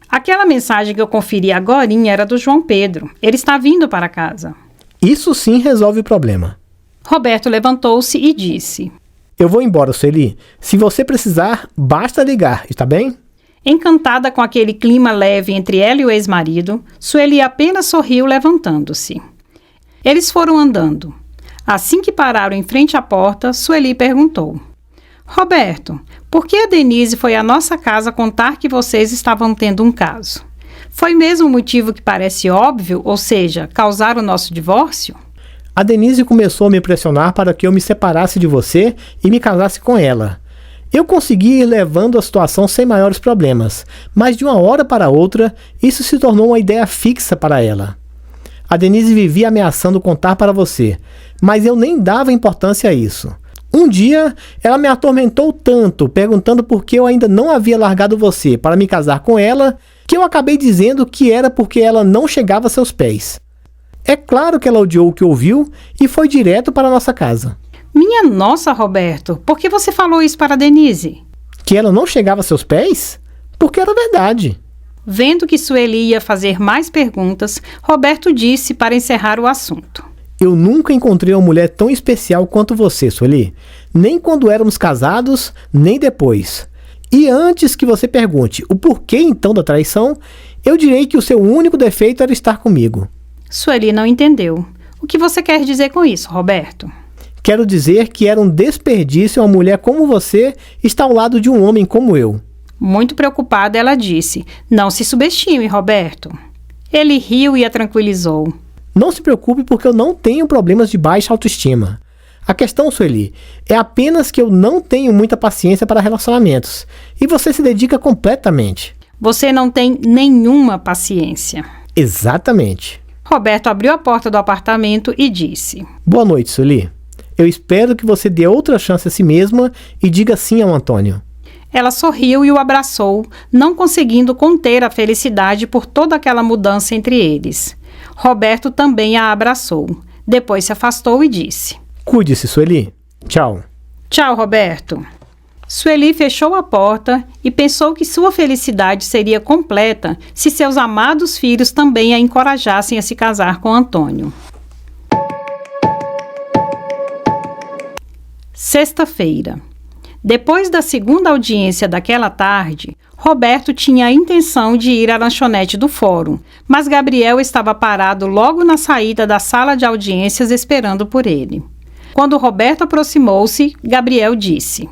Aquela mensagem que eu conferi agorinha era do João Pedro. Ele está vindo para casa. Isso sim resolve o problema. Roberto levantou-se e disse: Eu vou embora, Sueli. Se você precisar, basta ligar, está bem? Encantada com aquele clima leve entre ela e o ex-marido, Sueli apenas sorriu levantando-se. Eles foram andando. Assim que pararam em frente à porta, Sueli perguntou: Roberto, por que a Denise foi à nossa casa contar que vocês estavam tendo um caso? Foi mesmo um motivo que parece óbvio, ou seja, causar o nosso divórcio? A Denise começou a me pressionar para que eu me separasse de você e me casasse com ela. Eu consegui ir levando a situação sem maiores problemas, mas de uma hora para outra, isso se tornou uma ideia fixa para ela. A Denise vivia ameaçando contar para você, mas eu nem dava importância a isso. Um dia, ela me atormentou tanto, perguntando por que eu ainda não havia largado você para me casar com ela, que eu acabei dizendo que era porque ela não chegava a seus pés. É claro que ela odiou o que ouviu e foi direto para a nossa casa. Minha nossa, Roberto, por que você falou isso para a Denise? Que ela não chegava a seus pés? Porque era verdade. Vendo que Sueli ia fazer mais perguntas, Roberto disse para encerrar o assunto: Eu nunca encontrei uma mulher tão especial quanto você, Sueli. Nem quando éramos casados, nem depois. E antes que você pergunte o porquê então da traição, eu direi que o seu único defeito era estar comigo. Sueli não entendeu. O que você quer dizer com isso, Roberto? Quero dizer que era um desperdício uma mulher como você estar ao lado de um homem como eu. Muito preocupada, ela disse: Não se subestime, Roberto. Ele riu e a tranquilizou. Não se preocupe porque eu não tenho problemas de baixa autoestima. A questão, Sueli, é apenas que eu não tenho muita paciência para relacionamentos. E você se dedica completamente. Você não tem nenhuma paciência. Exatamente. Roberto abriu a porta do apartamento e disse: Boa noite, Sueli. Eu espero que você dê outra chance a si mesma e diga sim ao Antônio. Ela sorriu e o abraçou, não conseguindo conter a felicidade por toda aquela mudança entre eles. Roberto também a abraçou. Depois se afastou e disse: Cuide-se, Sueli. Tchau. Tchau, Roberto. Sueli fechou a porta e pensou que sua felicidade seria completa se seus amados filhos também a encorajassem a se casar com Antônio. Sexta-feira. Depois da segunda audiência daquela tarde, Roberto tinha a intenção de ir à lanchonete do fórum, mas Gabriel estava parado logo na saída da sala de audiências esperando por ele. Quando Roberto aproximou-se, Gabriel disse: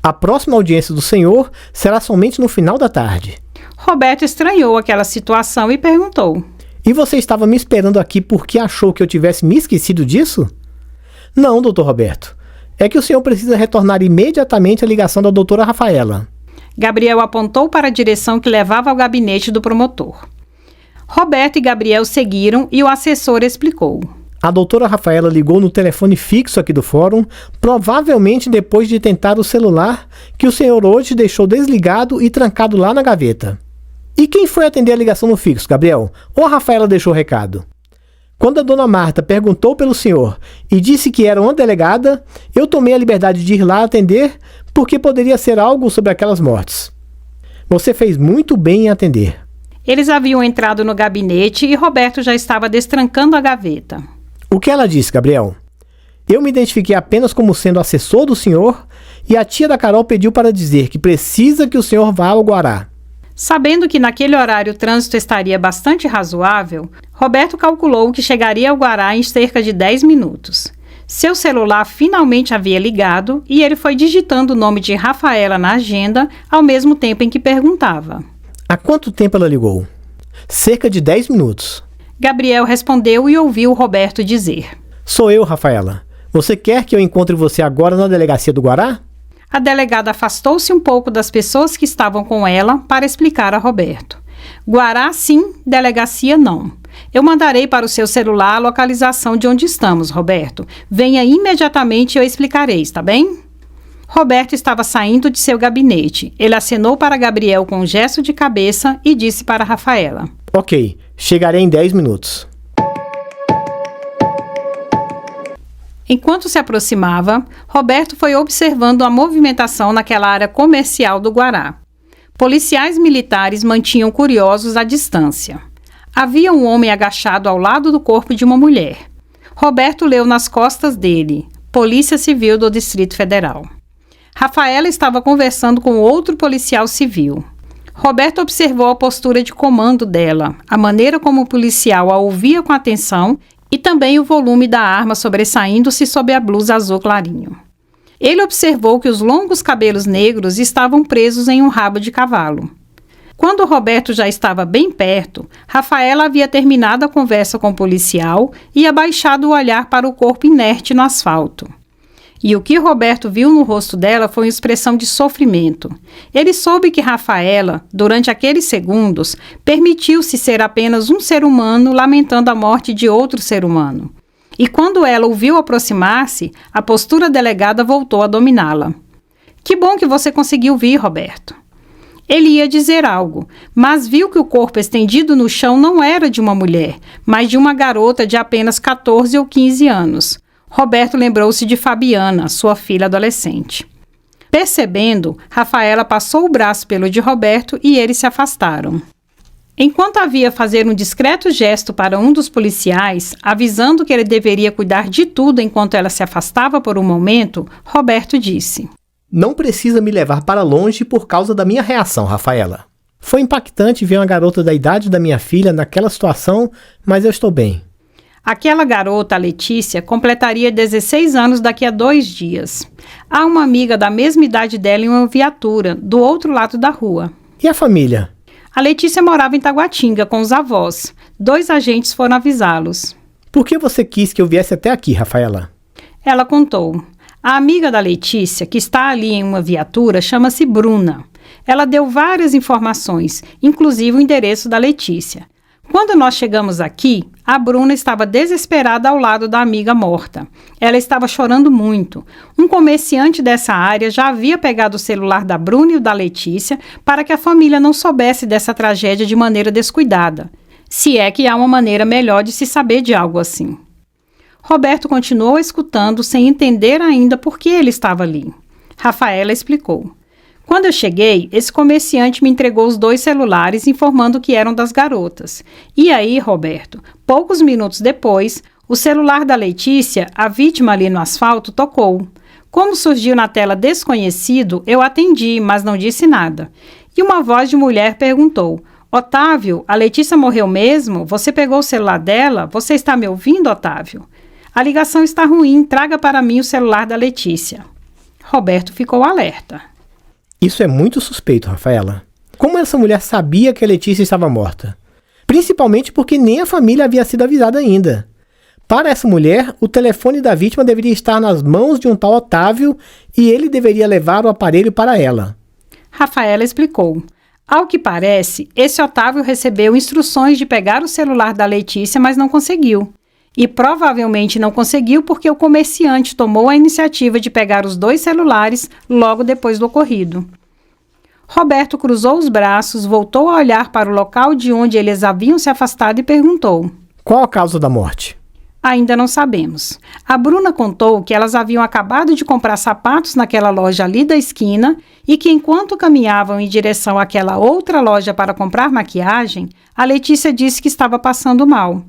A próxima audiência do senhor será somente no final da tarde. Roberto estranhou aquela situação e perguntou: E você estava me esperando aqui porque achou que eu tivesse me esquecido disso? Não, doutor Roberto. É que o senhor precisa retornar imediatamente à ligação da doutora Rafaela. Gabriel apontou para a direção que levava ao gabinete do promotor. Roberto e Gabriel seguiram e o assessor explicou: A doutora Rafaela ligou no telefone fixo aqui do fórum, provavelmente depois de tentar o celular, que o senhor hoje deixou desligado e trancado lá na gaveta. E quem foi atender a ligação no fixo, Gabriel? Ou a Rafaela deixou o recado? Quando a dona Marta perguntou pelo senhor e disse que era uma delegada, eu tomei a liberdade de ir lá atender, porque poderia ser algo sobre aquelas mortes. Você fez muito bem em atender. Eles haviam entrado no gabinete e Roberto já estava destrancando a gaveta. O que ela disse, Gabriel? Eu me identifiquei apenas como sendo assessor do senhor e a tia da Carol pediu para dizer que precisa que o senhor vá ao Guará. Sabendo que naquele horário o trânsito estaria bastante razoável, Roberto calculou que chegaria ao Guará em cerca de 10 minutos. Seu celular finalmente havia ligado e ele foi digitando o nome de Rafaela na agenda ao mesmo tempo em que perguntava. Há quanto tempo ela ligou? Cerca de 10 minutos. Gabriel respondeu e ouviu Roberto dizer. Sou eu, Rafaela. Você quer que eu encontre você agora na delegacia do Guará? A delegada afastou-se um pouco das pessoas que estavam com ela para explicar a Roberto. Guará sim, delegacia não. Eu mandarei para o seu celular a localização de onde estamos, Roberto. Venha imediatamente e eu explicarei, está bem? Roberto estava saindo de seu gabinete. Ele acenou para Gabriel com um gesto de cabeça e disse para Rafaela. Ok, chegarei em 10 minutos. Enquanto se aproximava, Roberto foi observando a movimentação naquela área comercial do Guará. Policiais militares mantinham curiosos à distância. Havia um homem agachado ao lado do corpo de uma mulher. Roberto leu nas costas dele, Polícia Civil do Distrito Federal. Rafaela estava conversando com outro policial civil. Roberto observou a postura de comando dela, a maneira como o policial a ouvia com atenção e também o volume da arma sobressaindo-se sob a blusa azul clarinho. Ele observou que os longos cabelos negros estavam presos em um rabo de cavalo. Quando Roberto já estava bem perto, Rafaela havia terminado a conversa com o policial e abaixado o olhar para o corpo inerte no asfalto. E o que Roberto viu no rosto dela foi uma expressão de sofrimento. Ele soube que Rafaela, durante aqueles segundos, permitiu-se ser apenas um ser humano lamentando a morte de outro ser humano. E quando ela o viu aproximar-se, a postura delegada voltou a dominá-la. Que bom que você conseguiu vir, Roberto. Ele ia dizer algo, mas viu que o corpo estendido no chão não era de uma mulher, mas de uma garota de apenas 14 ou 15 anos. Roberto lembrou-se de Fabiana, sua filha adolescente. Percebendo, Rafaela passou o braço pelo de Roberto e eles se afastaram. Enquanto havia fazer um discreto gesto para um dos policiais, avisando que ele deveria cuidar de tudo enquanto ela se afastava por um momento, Roberto disse: Não precisa me levar para longe por causa da minha reação, Rafaela. Foi impactante ver uma garota da idade da minha filha naquela situação, mas eu estou bem. Aquela garota, a Letícia, completaria 16 anos daqui a 2 dias. Há uma amiga da mesma idade dela em uma viatura, do outro lado da rua. E a família? A Letícia morava em Taguatinga com os avós. 2 agentes foram avisá-los. Por que você quis que eu viesse até aqui, Rafaela? Ela contou. A amiga da Letícia, que está ali em uma viatura, chama-se Bruna. Ela deu várias informações, inclusive o endereço da Letícia. Quando nós chegamos aqui, a Bruna estava desesperada ao lado da amiga morta. Ela estava chorando muito. Um comerciante dessa área já havia pegado o celular da Bruna e o da Letícia para que a família não soubesse dessa tragédia de maneira descuidada. Se é que há uma maneira melhor de se saber de algo assim. Roberto continuou escutando sem entender ainda por que ele estava ali. Rafaela explicou. Quando eu cheguei, esse comerciante me entregou os 2 celulares informando que eram das garotas. E aí, Roberto, poucos minutos depois, o celular da Letícia, a vítima ali no asfalto, tocou. Como surgiu na tela desconhecido, eu atendi, mas não disse nada. E uma voz de mulher perguntou: Otávio, a Letícia morreu mesmo? Você pegou o celular dela? Você está me ouvindo, Otávio? A ligação está ruim, traga para mim o celular da Letícia. Roberto ficou alerta. Isso é muito suspeito, Rafaela. Como essa mulher sabia que a Letícia estava morta? Principalmente porque nem a família havia sido avisada ainda. Para essa mulher, o telefone da vítima deveria estar nas mãos de um tal Otávio e ele deveria levar o aparelho para ela. Rafaela explicou. Ao que parece, esse Otávio recebeu instruções de pegar o celular da Letícia, mas não conseguiu. E provavelmente não conseguiu porque o comerciante tomou a iniciativa de pegar os 2 celulares logo depois do ocorrido. Roberto cruzou os braços, voltou a olhar para o local de onde eles haviam se afastado e perguntou: Qual a causa da morte? Ainda não sabemos. A Bruna contou que elas haviam acabado de comprar sapatos naquela loja ali da esquina e que enquanto caminhavam em direção àquela outra loja para comprar maquiagem, a Letícia disse que estava passando mal.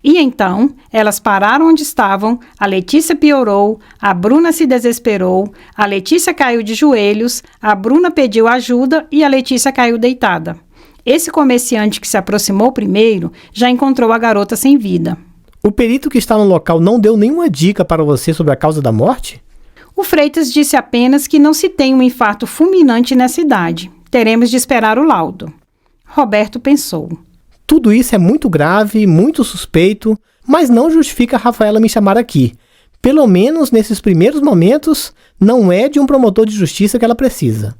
E então, elas pararam onde estavam, a Letícia piorou, a Bruna se desesperou, a Letícia caiu de joelhos, a Bruna pediu ajuda e a Letícia caiu deitada. Esse comerciante que se aproximou primeiro já encontrou a garota sem vida. O perito que está no local não deu nenhuma dica para você sobre a causa da morte? O Freitas disse apenas que não se tem um infarto fulminante nessa idade. Teremos de esperar o laudo. Roberto pensou. Tudo isso é muito grave, muito suspeito, mas não justifica a Rafaela me chamar aqui. Pelo menos nesses primeiros momentos, não é de um promotor de justiça que ela precisa.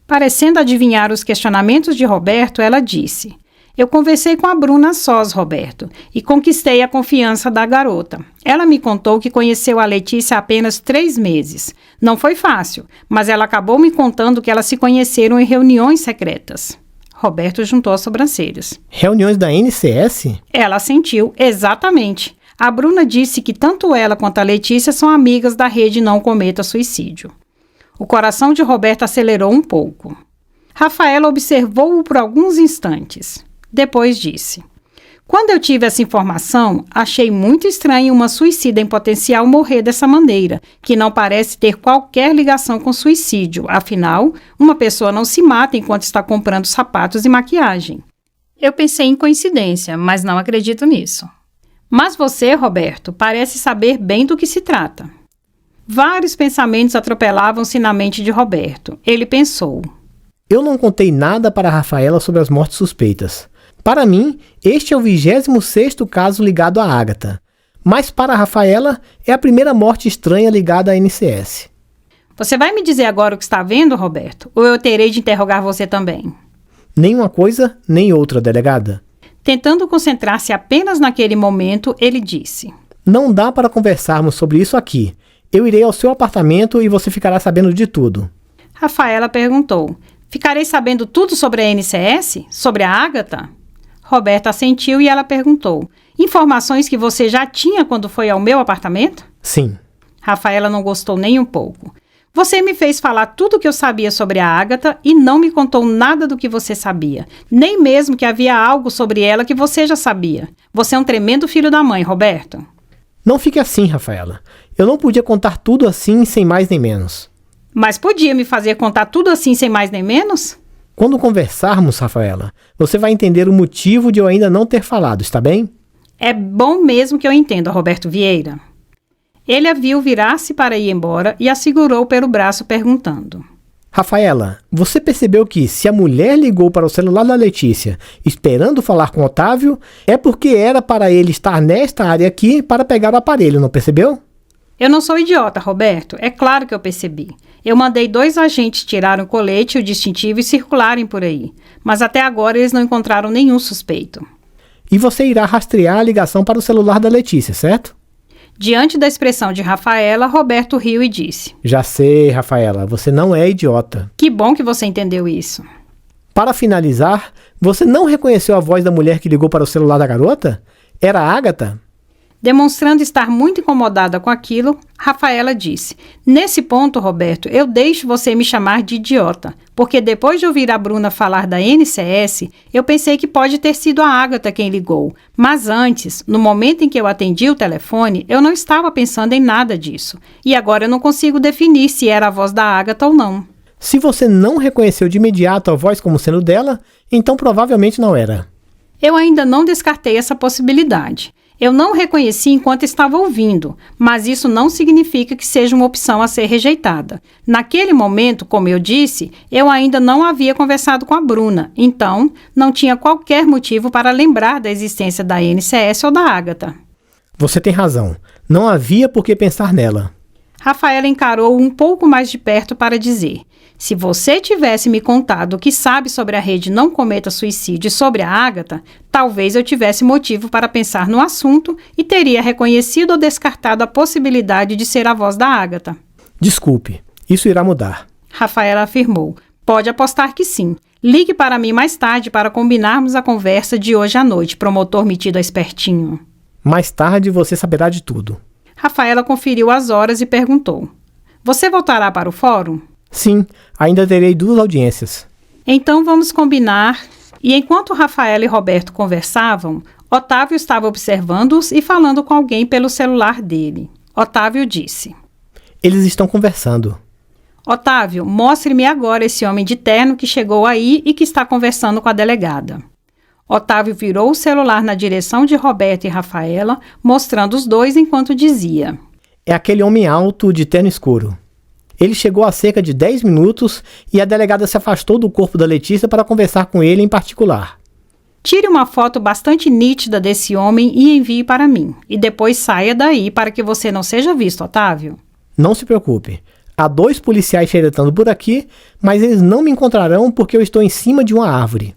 Parecendo adivinhar os questionamentos de Roberto, ela disse: eu conversei com a Bruna a sós, Roberto, e conquistei a confiança da garota. Ela me contou que conheceu a Letícia há apenas 3 meses. Não foi fácil, mas ela acabou me contando que elas se conheceram em reuniões secretas. Roberto juntou as sobrancelhas. Reuniões da NCS? Ela assentiu, exatamente. A Bruna disse que tanto ela quanto a Letícia são amigas da rede Não Cometa Suicídio. O coração de Roberto acelerou um pouco. Rafaela observou-o por alguns instantes. Depois disse: quando eu tive essa informação, achei muito estranho uma suicida em potencial morrer dessa maneira, que não parece ter qualquer ligação com suicídio. Afinal, uma pessoa não se mata enquanto está comprando sapatos e maquiagem. Eu pensei em coincidência, mas não acredito nisso. Mas você, Roberto, parece saber bem do que se trata. Vários pensamentos atropelavam-se na mente de Roberto. Ele pensou: eu não contei nada para a Rafaela sobre as mortes suspeitas. Para mim, este é o 26º caso ligado a Ágata. Mas para a Rafaela, é a primeira morte estranha ligada à NCS. Você vai me dizer agora o que está vendo, Roberto? Ou eu terei de interrogar você também? Nem uma coisa, nem outra, delegada. Tentando concentrar-se apenas naquele momento, ele disse: não dá para conversarmos sobre isso aqui. Eu irei ao seu apartamento e você ficará sabendo de tudo. Rafaela perguntou: ficarei sabendo tudo sobre a NCS? Sobre a Ágata? Roberto assentiu e ela perguntou: informações que você já tinha quando foi ao meu apartamento? Sim. Rafaela não gostou nem um pouco. Você me fez falar tudo o que eu sabia sobre a Ágata e não me contou nada do que você sabia. Nem mesmo que havia algo sobre ela que você já sabia. Você é um tremendo filho da mãe, Roberto. Não fique assim, Rafaela. Eu não podia contar tudo assim sem mais nem menos. Mas podia me fazer contar tudo assim sem mais nem menos? Quando conversarmos, Rafaela, você vai entender o motivo de eu ainda não ter falado, está bem? É bom mesmo que eu entenda, Roberto Vieira. Ele a viu virar-se para ir embora e a segurou pelo braço perguntando: Rafaela, você percebeu que se a mulher ligou para o celular da Letícia esperando falar com Otávio, é porque era para ele estar nesta área aqui para pegar o aparelho, não percebeu? Eu não sou idiota, Roberto. É claro que eu percebi. Eu mandei 2 agentes tirarem o colete e o distintivo e circularem por aí. Mas até agora eles não encontraram nenhum suspeito. E você irá rastrear a ligação para o celular da Letícia, certo? Diante da expressão de Rafaela, Roberto riu e disse: já sei, Rafaela, você não é idiota. Que bom que você entendeu isso. Para finalizar, você não reconheceu a voz da mulher que ligou para o celular da garota? Era a Ágata? Demonstrando estar muito incomodada com aquilo, Rafaela disse: nesse ponto, Roberto, eu deixo você me chamar de idiota, porque depois de ouvir a Bruna falar da NCS, eu pensei que pode ter sido a Ágata quem ligou. Mas antes, no momento em que eu atendi o telefone, eu não estava pensando em nada disso. E agora eu não consigo definir se era a voz da Ágata ou não. Se você não reconheceu de imediato a voz como sendo dela, então provavelmente não era. Eu ainda não descartei essa possibilidade. Eu não reconheci enquanto estava ouvindo, mas isso não significa que seja uma opção a ser rejeitada. Naquele momento, como eu disse, eu ainda não havia conversado com a Bruna, então não tinha qualquer motivo para lembrar da existência da NCS ou da Ágata. Você tem razão. Não havia por que pensar nela. Rafaela encarou-o um pouco mais de perto para dizer: se você tivesse me contado o que sabe sobre a rede Não Cometa Suicídio e sobre a Ágata, talvez eu tivesse motivo para pensar no assunto e teria reconhecido ou descartado a possibilidade de ser a voz da Ágata. Desculpe, isso irá mudar. Rafaela afirmou: pode apostar que sim. Ligue para mim mais tarde para combinarmos a conversa de hoje à noite, promotor metido a espertinho. Mais tarde você saberá de tudo. Rafaela conferiu as horas e perguntou: você voltará para o fórum? Sim, ainda terei 2 audiências. Então vamos combinar. E enquanto Rafaela e Roberto conversavam, Otávio estava observando-os e falando com alguém pelo celular dele. Otávio disse: eles estão conversando. Otávio, mostre-me agora esse homem de terno que chegou aí e que está conversando com a delegada. Otávio virou o celular na direção de Roberto e Rafaela, mostrando os dois enquanto dizia: É aquele homem alto de terno escuro. Ele chegou há cerca de 10 minutos e a delegada se afastou do corpo da Letícia para conversar com ele em particular. Tire uma foto bastante nítida desse homem e envie para mim. E depois saia daí para que você não seja visto, Otávio. Não se preocupe. Há 2 policiais xeretando por aqui, mas eles não me encontrarão porque eu estou em cima de uma árvore.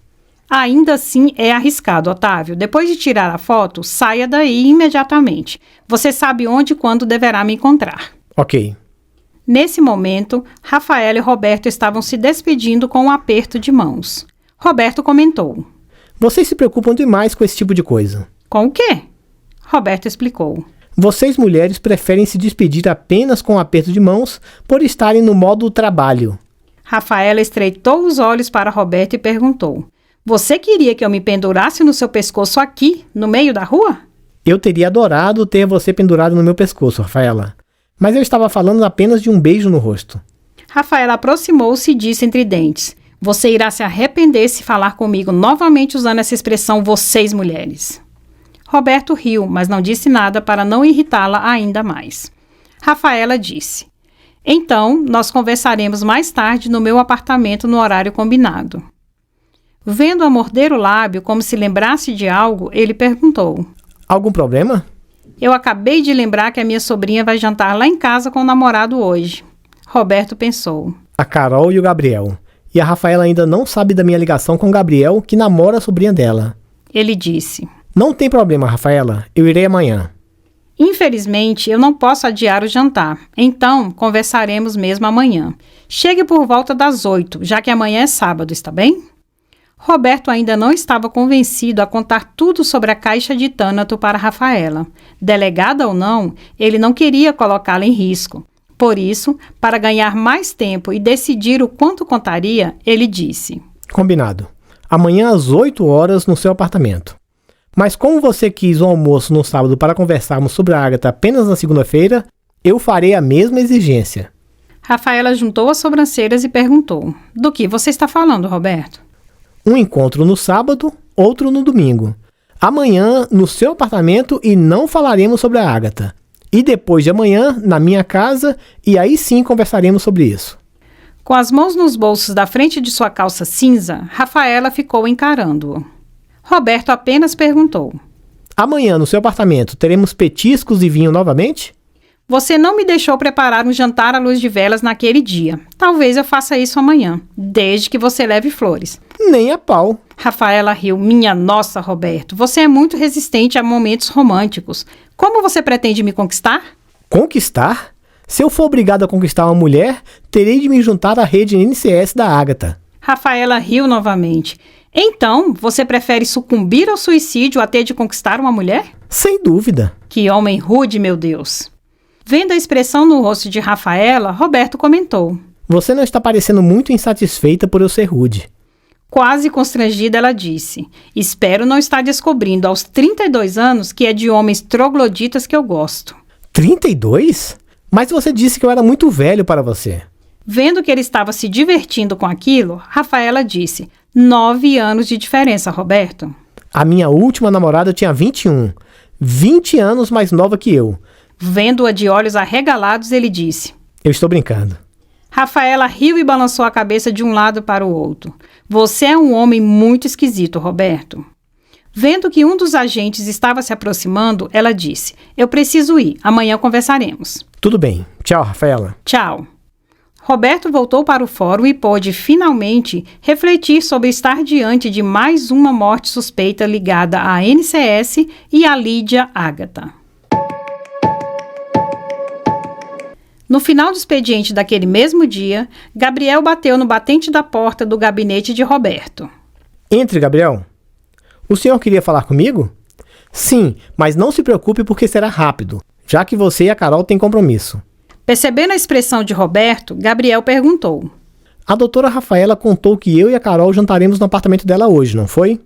Ainda assim é arriscado, Otávio. Depois de tirar a foto, saia daí imediatamente. Você sabe onde e quando deverá me encontrar. Ok. Nesse momento, Rafaela e Roberto estavam se despedindo com um aperto de mãos. Roberto comentou: Vocês se preocupam demais com esse tipo de coisa. Com o quê? Roberto explicou. Vocês mulheres preferem se despedir apenas com um aperto de mãos por estarem no modo trabalho. Rafaela estreitou os olhos para Roberto e perguntou: Você queria que eu me pendurasse no seu pescoço aqui, no meio da rua? Eu teria adorado ter você pendurado no meu pescoço, Rafaela. Mas eu estava falando apenas de um beijo no rosto. Rafaela aproximou-se e disse entre dentes: Você irá se arrepender se falar comigo novamente usando essa expressão vocês mulheres. Roberto riu, mas não disse nada para não irritá-la ainda mais. Rafaela disse: Então, nós conversaremos mais tarde no meu apartamento no horário combinado. Vendo-a morder o lábio como se lembrasse de algo, ele perguntou: Algum problema? Eu acabei de lembrar que a minha sobrinha vai jantar lá em casa com o namorado hoje. Roberto pensou: A Carol e o Gabriel. E a Rafaela ainda não sabe da minha ligação com o Gabriel, que namora a sobrinha dela. Ele disse: Não tem problema, Rafaela. Eu irei amanhã. Infelizmente, eu não posso adiar o jantar. Então, conversaremos mesmo amanhã. Chegue por volta das 8, já que amanhã é sábado, está bem? Roberto ainda não estava convencido a contar tudo sobre a caixa de Tânato para Rafaela. Delegada ou não, ele não queria colocá-la em risco. Por isso, para ganhar mais tempo e decidir o quanto contaria, ele disse: Combinado. Amanhã às 8 horas no seu apartamento. Mas como você quis um almoço no sábado para conversarmos sobre a Ágata apenas na segunda-feira, eu farei a mesma exigência. Rafaela juntou as sobrancelhas e perguntou: Do que você está falando, Roberto? Um encontro no sábado, outro no domingo. Amanhã no seu apartamento e não falaremos sobre a Ágata. E depois de amanhã, na minha casa, e aí sim conversaremos sobre isso. Com as mãos nos bolsos da frente de sua calça cinza, Rafaela ficou encarando-o. Roberto apenas perguntou: Amanhã no seu apartamento teremos petiscos e vinho novamente? Você não me deixou preparar um jantar à luz de velas naquele dia. Talvez eu faça isso amanhã, desde que você leve flores. Nem a pau. Rafaela riu. Minha nossa, Roberto, você é muito resistente a momentos românticos. Como você pretende me conquistar? Conquistar? Se eu for obrigado a conquistar uma mulher, terei de me juntar à rede NCS da Ágata. Rafaela riu novamente. Então, você prefere sucumbir ao suicídio a ter de conquistar uma mulher? Sem dúvida. Que homem rude, meu Deus. Vendo a expressão no rosto de Rafaela, Roberto comentou: Você não está parecendo muito insatisfeita por eu ser rude. Quase constrangida, ela disse: Espero não estar descobrindo aos 32 anos que é de homens trogloditas que eu gosto. 32? Mas você disse que eu era muito velho para você. Vendo que ele estava se divertindo com aquilo, Rafaela disse: 9 anos de diferença, Roberto. A minha última namorada tinha 21. 20 anos mais nova que eu. Vendo-a de olhos arregalados, ele disse: Eu estou brincando. Rafaela riu e balançou a cabeça de um lado para o outro. Você é um homem muito esquisito, Roberto. Vendo que um dos agentes estava se aproximando, ela disse: Eu preciso ir, amanhã conversaremos. Tudo bem. Tchau, Rafaela. Tchau. Roberto voltou para o fórum e pôde, finalmente, refletir sobre estar diante de mais uma morte suspeita ligada à NCS e à Lídia Ágata. No final do expediente daquele mesmo dia, Gabriel bateu no batente da porta do gabinete de Roberto. Entre, Gabriel. O senhor queria falar comigo? Sim, mas não se preocupe porque será rápido, já que você e a Carol têm compromisso. Percebendo a expressão de Roberto, Gabriel perguntou: A doutora Rafaela contou que eu e a Carol jantaremos no apartamento dela hoje, não foi?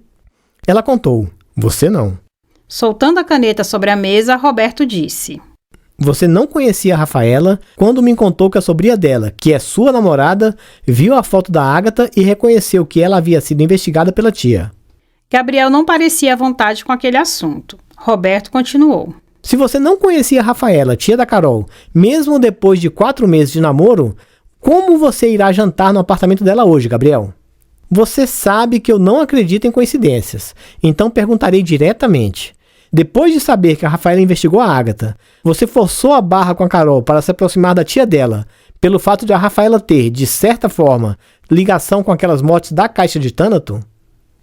Ela contou. Você não. Soltando a caneta sobre a mesa, Roberto disse: Você não conhecia a Rafaela quando me contou que a sobrinha dela, que é sua namorada, viu a foto da Ágata e reconheceu que ela havia sido investigada pela tia. Gabriel não parecia à vontade com aquele assunto. Roberto continuou. Se você não conhecia a Rafaela, tia da Carol, mesmo depois de 4 meses de namoro, como você irá jantar no apartamento dela hoje, Gabriel? Você sabe que eu não acredito em coincidências, então perguntarei diretamente. Depois de saber que a Rafaela investigou a Agatha, você forçou a barra com a Carol para se aproximar da tia dela, pelo fato de a Rafaela ter, de certa forma, ligação com aquelas mortes da Caixa de Thanato?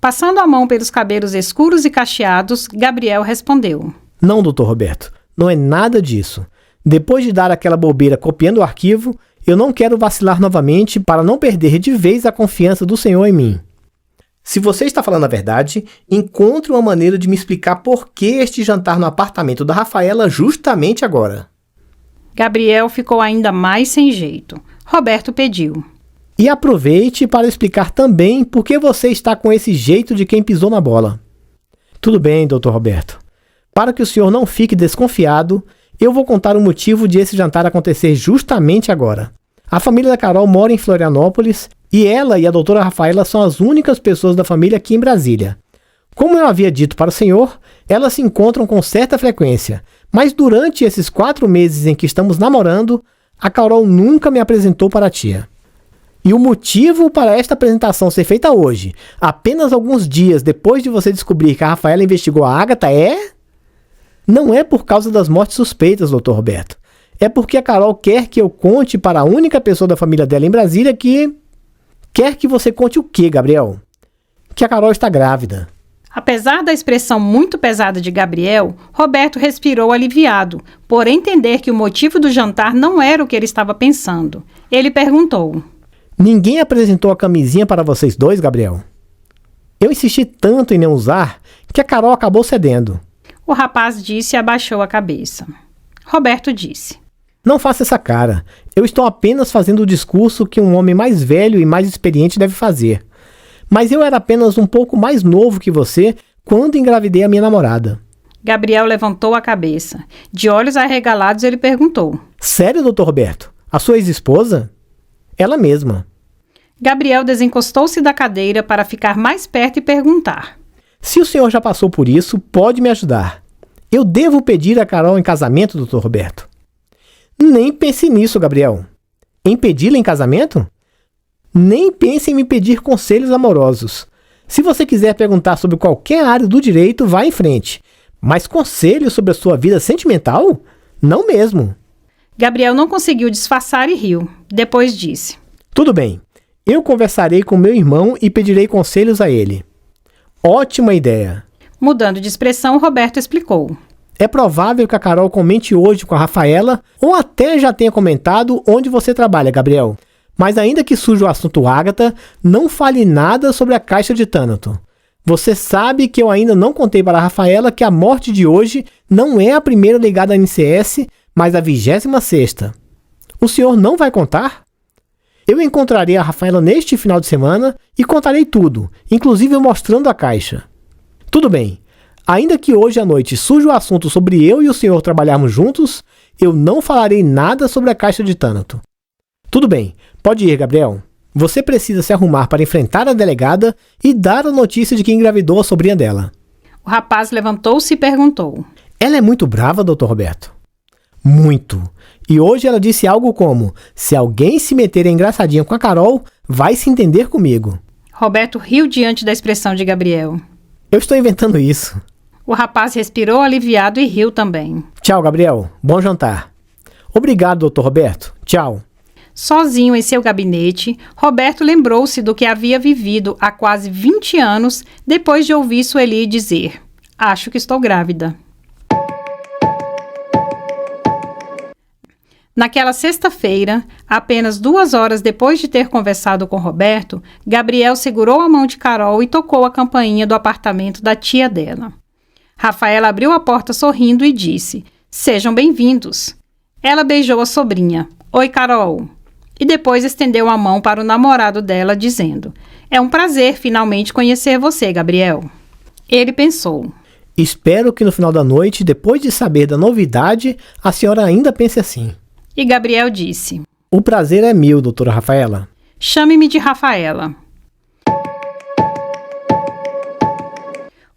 Passando a mão pelos cabelos escuros e cacheados, Gabriel respondeu. Não, Dr. Roberto, não é nada disso. Depois de dar aquela bobeira copiando o arquivo, eu não quero vacilar novamente para não perder de vez a confiança do senhor em mim. Se você está falando a verdade, encontre uma maneira de me explicar por que este jantar no apartamento da Rafaela justamente agora. Gabriel ficou ainda mais sem jeito. Roberto pediu. E aproveite para explicar também por que você está com esse jeito de quem pisou na bola. Tudo bem, Dr. Roberto. Para que o senhor não fique desconfiado, eu vou contar o motivo de esse jantar acontecer justamente agora. A família da Carol mora em Florianópolis e ela e a doutora Rafaela são as únicas pessoas da família aqui em Brasília. Como eu havia dito para o senhor, elas se encontram com certa frequência, mas durante esses 4 meses em que estamos namorando, a Carol nunca me apresentou para a tia. E o motivo para esta apresentação ser feita hoje, apenas alguns dias depois de você descobrir que a Rafaela investigou a Agatha, não é por causa das mortes suspeitas, Dr. Roberto. É porque a Carol quer que eu conte para a única pessoa da família dela em Brasília que... Quer que você conte o quê, Gabriel? Que a Carol está grávida. Apesar da expressão muito pesada de Gabriel, Roberto respirou aliviado, por entender que o motivo do jantar não era o que ele estava pensando. Ele perguntou. Ninguém apresentou a camisinha para vocês dois, Gabriel? Eu insisti tanto em não usar que a Carol acabou cedendo. O rapaz disse e abaixou a cabeça. Roberto disse. Não faça essa cara. Eu estou apenas fazendo o discurso que um homem mais velho e mais experiente deve fazer. Mas eu era apenas um pouco mais novo que você quando engravidei a minha namorada. Gabriel levantou a cabeça. De olhos arregalados, ele perguntou. Sério, Dr. Roberto? A sua ex-esposa? Ela mesma. Gabriel desencostou-se da cadeira para ficar mais perto e perguntar. Se o senhor já passou por isso, pode me ajudar. Eu devo pedir a Carol em casamento, Dr. Roberto? Nem pense nisso, Gabriel. Em pedi-la em casamento? Nem pense em me pedir conselhos amorosos. Se você quiser perguntar sobre qualquer área do direito, vá em frente. Mas conselhos sobre a sua vida sentimental? Não mesmo. Gabriel não conseguiu disfarçar e riu. Depois disse. Tudo bem. Eu conversarei com meu irmão e pedirei conselhos a ele. Ótima ideia. Mudando de expressão, Roberto explicou. É provável que a Carol comente hoje com a Rafaela ou até já tenha comentado onde você trabalha, Gabriel. Mas ainda que surja o assunto Agatha, não fale nada sobre a Caixa de Thanato. Você sabe que eu ainda não contei para a Rafaela que a morte de hoje não é a primeira ligada à NCS, mas a 26ª. O senhor não vai contar? Eu encontrarei a Rafaela neste final de semana e contarei tudo, inclusive mostrando a caixa. Tudo bem. Ainda que hoje à noite surja o assunto sobre eu e o senhor trabalharmos juntos, eu não falarei nada sobre a Caixa de Thanato. Tudo bem, pode ir, Gabriel. Você precisa se arrumar para enfrentar a delegada e dar a notícia de que engravidou a sobrinha dela. O rapaz levantou-se e perguntou. Ela é muito brava, Dr. Roberto? Muito. E hoje ela disse algo como, se alguém se meter engraçadinha com a Carol, vai se entender comigo. Roberto riu diante da expressão de Gabriel. Eu estou inventando isso. O rapaz respirou aliviado e riu também. Tchau, Gabriel. Bom jantar. Obrigado, Dr. Roberto. Tchau. Sozinho em seu gabinete, Roberto lembrou-se do que havia vivido há quase 20 anos depois de ouvir Sueli dizer: acho que estou grávida. Naquela sexta-feira, apenas 2 horas depois de ter conversado com Roberto, Gabriel segurou a mão de Carol e tocou a campainha do apartamento da tia dela. Rafaela abriu a porta sorrindo e disse: sejam bem-vindos. Ela beijou a sobrinha. Oi, Carol. E depois estendeu a mão para o namorado dela, dizendo: é um prazer finalmente conhecer você, Gabriel. Ele pensou: espero que no final da noite, depois de saber da novidade, a senhora ainda pense assim. E Gabriel disse: o prazer é meu, doutora Rafaela. Chame-me de Rafaela.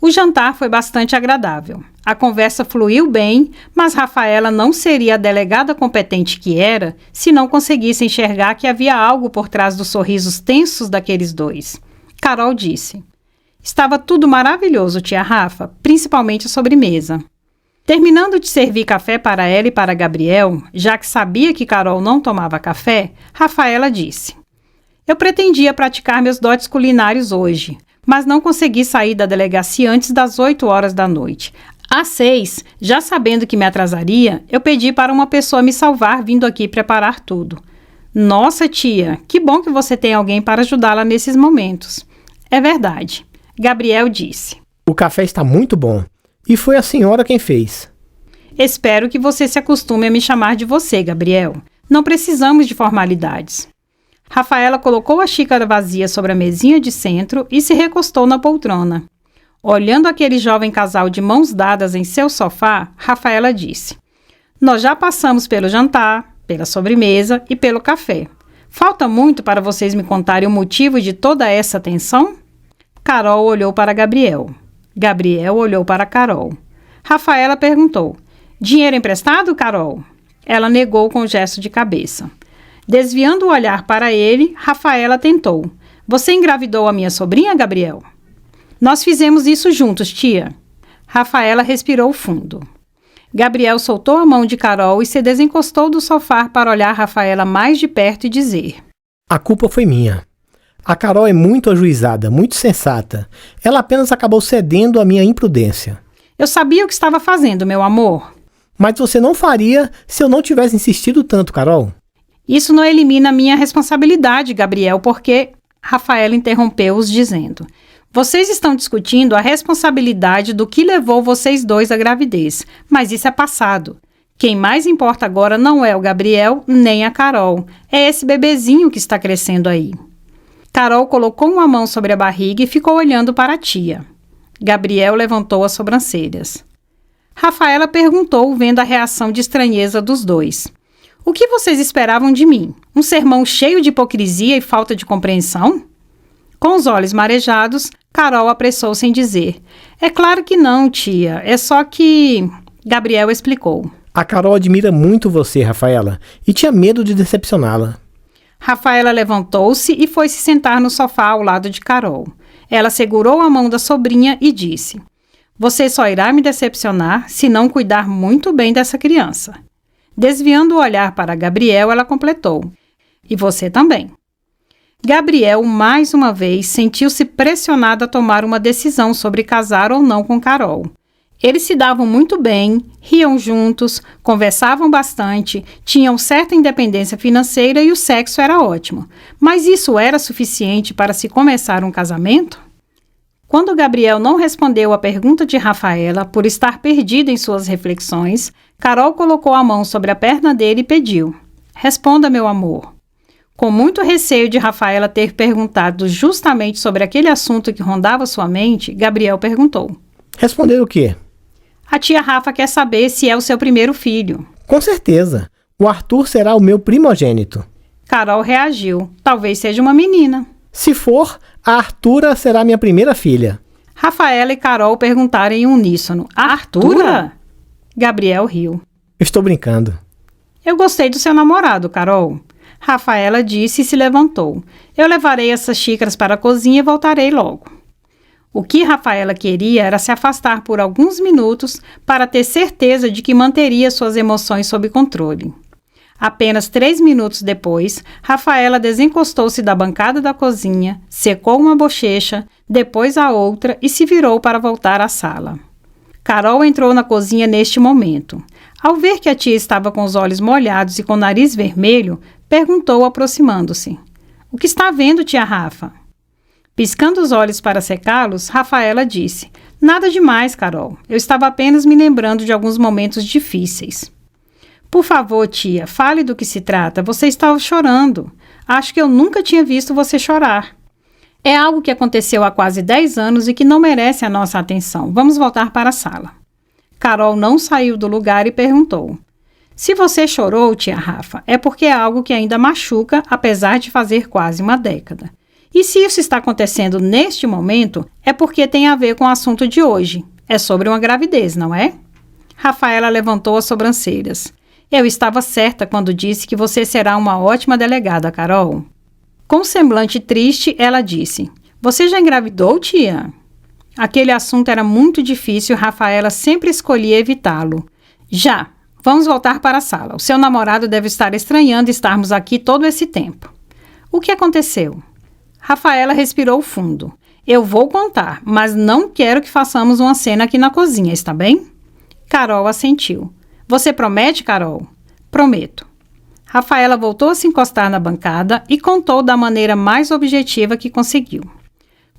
O jantar foi bastante agradável. A conversa fluiu bem, mas Rafaela não seria a delegada competente que era se não conseguisse enxergar que havia algo por trás dos sorrisos tensos daqueles dois. Carol disse: "Estava tudo maravilhoso, tia Rafa, principalmente a sobremesa." Terminando de servir café para ela e para Gabriel, já que sabia que Carol não tomava café, Rafaela disse: "Eu pretendia praticar meus dotes culinários hoje, mas não consegui sair da delegacia antes das 8 horas da noite. Às 6, já sabendo que me atrasaria, eu pedi para uma pessoa me salvar vindo aqui preparar tudo." "Nossa, tia, que bom que você tem alguém para ajudá-la nesses momentos." "É verdade." Gabriel disse: "O café está muito bom. E foi a senhora quem fez." "Espero que você se acostume a me chamar de você, Gabriel. Não precisamos de formalidades." Rafaela colocou a xícara vazia sobre a mesinha de centro e se recostou na poltrona. Olhando aquele jovem casal de mãos dadas em seu sofá, Rafaela disse: "Nós já passamos pelo jantar, pela sobremesa e pelo café. Falta muito para vocês me contarem o motivo de toda essa tensão?" Carol olhou para Gabriel. Gabriel olhou para Carol. Rafaela perguntou: "Dinheiro emprestado, Carol?" Ela negou com um gesto de cabeça. Desviando o olhar para ele, Rafaela tentou: "Você engravidou a minha sobrinha, Gabriel?" "Nós fizemos isso juntos, tia." Rafaela respirou fundo. Gabriel soltou a mão de Carol e se desencostou do sofá para olhar Rafaela mais de perto e dizer: "A culpa foi minha. A Carol é muito ajuizada, muito sensata. Ela apenas acabou cedendo à minha imprudência." "Eu sabia o que estava fazendo, meu amor." "Mas você não faria se eu não tivesse insistido tanto, Carol." "Isso não elimina a minha responsabilidade, Gabriel, porque..." Rafaela interrompeu-os dizendo: "Vocês estão discutindo a responsabilidade do que levou vocês dois à gravidez, mas isso é passado. Quem mais importa agora não é o Gabriel nem a Carol, é esse bebezinho que está crescendo aí." Carol colocou uma mão sobre a barriga e ficou olhando para a tia. Gabriel levantou as sobrancelhas. Rafaela perguntou, vendo a reação de estranheza dos dois: "O que vocês esperavam de mim? Um sermão cheio de hipocrisia e falta de compreensão?" Com os olhos marejados, Carol apressou-se em dizer: "É claro que não, tia. É só que..." Gabriel explicou: "A Carol admira muito você, Rafaela, e tinha medo de decepcioná-la." Rafaela levantou-se e foi se sentar no sofá ao lado de Carol. Ela segurou a mão da sobrinha e disse: "Você só irá me decepcionar se não cuidar muito bem dessa criança." Desviando o olhar para Gabriel, ela completou: "E você também." Gabriel, mais uma vez, sentiu-se pressionado a tomar uma decisão sobre casar ou não com Carol. Eles se davam muito bem, riam juntos, conversavam bastante, tinham certa independência financeira e o sexo era ótimo. Mas isso era suficiente para se começar um casamento? Quando Gabriel não respondeu à pergunta de Rafaela, por estar perdido em suas reflexões, Carol colocou a mão sobre a perna dele e pediu: "Responda, meu amor." Com muito receio de Rafaela ter perguntado justamente sobre aquele assunto que rondava sua mente, Gabriel perguntou: "Responder o quê?" "A tia Rafa quer saber se é o seu primeiro filho." "Com certeza. O Arthur será o meu primogênito." Carol reagiu: "Talvez seja uma menina." "Se for, a Artura será minha primeira filha." Rafaela e Carol perguntaram em uníssono: "Artura?" Gabriel riu: "Estou brincando." "Eu gostei do seu namorado, Carol." Rafaela disse e se levantou: "Eu levarei essas xícaras para a cozinha e voltarei logo." O que Rafaela queria era se afastar por alguns minutos para ter certeza de que manteria suas emoções sob controle. Apenas 3 minutos depois, Rafaela desencostou-se da bancada da cozinha, secou uma bochecha, depois a outra e se virou para voltar à sala. Carol entrou na cozinha neste momento. Ao ver que a tia estava com os olhos molhados e com o nariz vermelho, perguntou aproximando-se: "O que está vendo, tia Rafa?" Piscando os olhos para secá-los, Rafaela disse: "Nada demais, Carol. Eu estava apenas me lembrando de alguns momentos difíceis." "Por favor, tia, fale do que se trata. Você estava chorando. Acho que eu nunca tinha visto você chorar." "É algo que aconteceu há quase 10 anos e que não merece a nossa atenção. Vamos voltar para a sala." Carol não saiu do lugar e perguntou: "Se você chorou, tia Rafa, é porque é algo que ainda machuca, apesar de fazer quase uma década. E se isso está acontecendo neste momento, é porque tem a ver com o assunto de hoje. É sobre uma gravidez, não é? Rafaela levantou as sobrancelhas. Eu estava certa quando disse que você será uma ótima delegada, Carol. Com um semblante triste, ela disse: Você já engravidou, tia? Aquele assunto era muito difícil e Rafaela sempre escolhia evitá-lo. Já. Vamos voltar para a sala. O seu namorado deve estar estranhando estarmos aqui todo esse tempo. O que aconteceu? Rafaela respirou fundo. Eu vou contar, mas não quero que façamos uma cena aqui na cozinha, está bem? Carol assentiu. Você promete, Carol? Prometo. Rafaela voltou a se encostar na bancada e contou da maneira mais objetiva que conseguiu.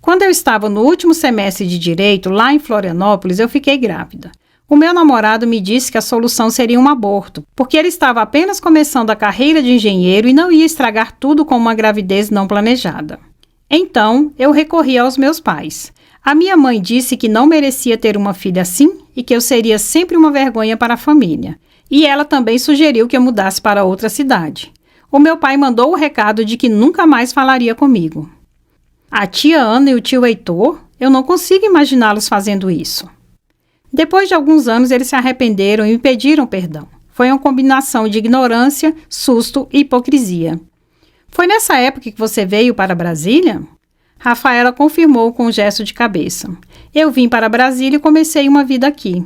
Quando eu estava no último semestre de Direito, lá em Florianópolis, eu fiquei grávida. O meu namorado me disse que a solução seria um aborto, porque ele estava apenas começando a carreira de engenheiro e não ia estragar tudo com uma gravidez não planejada. Então, eu recorri aos meus pais. A minha mãe disse que não merecia ter uma filha assim e que eu seria sempre uma vergonha para a família. E ela também sugeriu que eu mudasse para outra cidade. O meu pai mandou o recado de que nunca mais falaria comigo. A tia Ana e o tio Heitor, eu não consigo imaginá-los fazendo isso. Depois de alguns anos, eles se arrependeram e me pediram perdão. Foi uma combinação de ignorância, susto e hipocrisia. Foi nessa época que você veio para Brasília? Rafaela confirmou com um gesto de cabeça. Eu vim para Brasília e comecei uma vida aqui.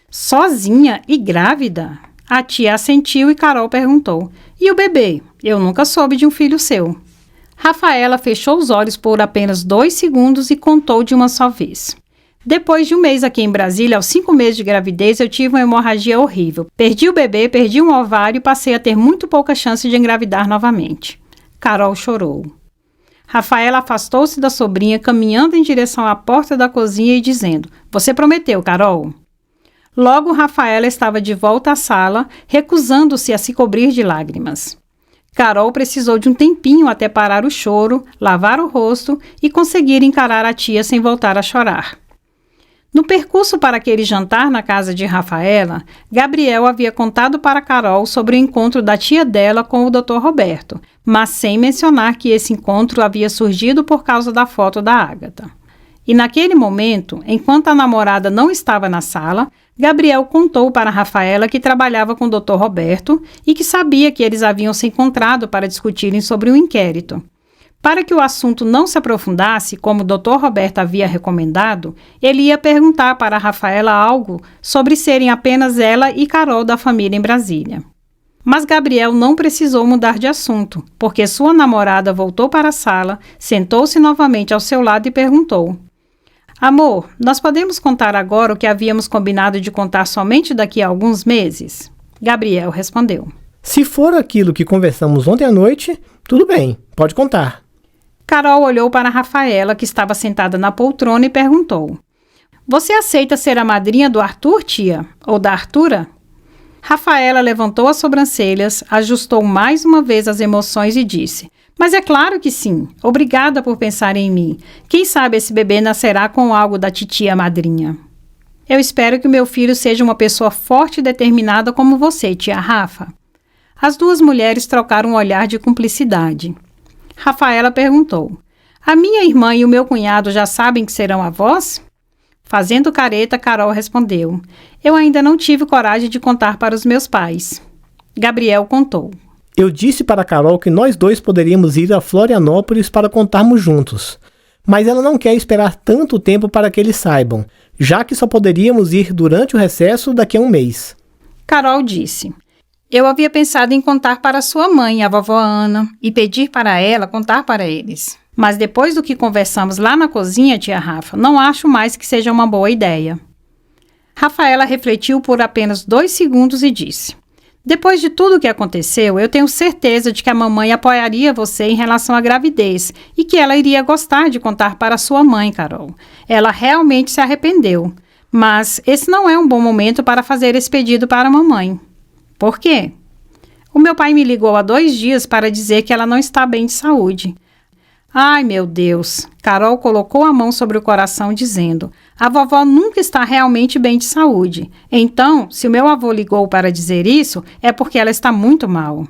Sozinha e grávida? A tia assentiu e Carol perguntou. E o bebê? Eu nunca soube de um filho seu. Rafaela fechou os olhos por apenas 2 segundos e contou de uma só vez. Depois de um mês aqui em Brasília, aos 5 meses de gravidez, eu tive uma hemorragia horrível. Perdi o bebê, perdi um ovário e passei a ter muito pouca chance de engravidar novamente. Carol chorou. Rafaela afastou-se da sobrinha, caminhando em direção à porta da cozinha e dizendo: Você prometeu, Carol? Logo, Rafaela estava de volta à sala, recusando-se a se cobrir de lágrimas. Carol precisou de um tempinho até parar o choro, lavar o rosto e conseguir encarar a tia sem voltar a chorar. No percurso para aquele jantar na casa de Rafaela, Gabriel havia contado para Carol sobre o encontro da tia dela com o Dr. Roberto, mas sem mencionar que esse encontro havia surgido por causa da foto da Ágata. E naquele momento, enquanto a namorada não estava na sala, Gabriel contou para Rafaela que trabalhava com o Dr. Roberto e que sabia que eles haviam se encontrado para discutirem sobre um inquérito. Para que o assunto não se aprofundasse, como o Dr. Roberto havia recomendado, ele ia perguntar para Rafaela algo sobre serem apenas ela e Carol da família em Brasília. Mas Gabriel não precisou mudar de assunto, porque sua namorada voltou para a sala, sentou-se novamente ao seu lado e perguntou: Amor, nós podemos contar agora o que havíamos combinado de contar somente daqui a alguns meses? Gabriel respondeu: Se for aquilo que conversamos ontem à noite, tudo bem, pode contar. Carol olhou para Rafaela, que estava sentada na poltrona, e perguntou: Você aceita ser a madrinha do Arthur, tia? Ou da Artura? Rafaela levantou as sobrancelhas, ajustou mais uma vez as emoções e disse: Mas é claro que sim. Obrigada por pensar em mim. Quem sabe esse bebê nascerá com algo da titia madrinha. Eu espero que o meu filho seja uma pessoa forte e determinada como você, tia Rafa. As duas mulheres trocaram um olhar de cumplicidade. Rafaela perguntou: A minha irmã e o meu cunhado já sabem que serão avós? Fazendo careta, Carol respondeu: Eu ainda não tive coragem de contar para os meus pais. Gabriel contou: Eu disse para Carol que nós dois poderíamos ir a Florianópolis para contarmos juntos. Mas ela não quer esperar tanto tempo para que eles saibam, já que só poderíamos ir durante o recesso daqui a um mês. Carol disse: Eu havia pensado em contar para sua mãe, a vovó Ana, e pedir para ela contar para eles. Mas depois do que conversamos lá na cozinha, tia Rafa, não acho mais que seja uma boa ideia. Rafaela refletiu por apenas 2 segundos e disse: Depois de tudo o que aconteceu, eu tenho certeza de que a mamãe apoiaria você em relação à gravidez e que ela iria gostar de contar para sua mãe, Carol. Ela realmente se arrependeu, mas esse não é um bom momento para fazer esse pedido para a mamãe. Por quê? O meu pai me ligou há 2 dias para dizer que ela não está bem de saúde. Ai, meu Deus! Carol colocou a mão sobre o coração dizendo: A vovó nunca está realmente bem de saúde. Então, se o meu avô ligou para dizer isso, é porque ela está muito mal.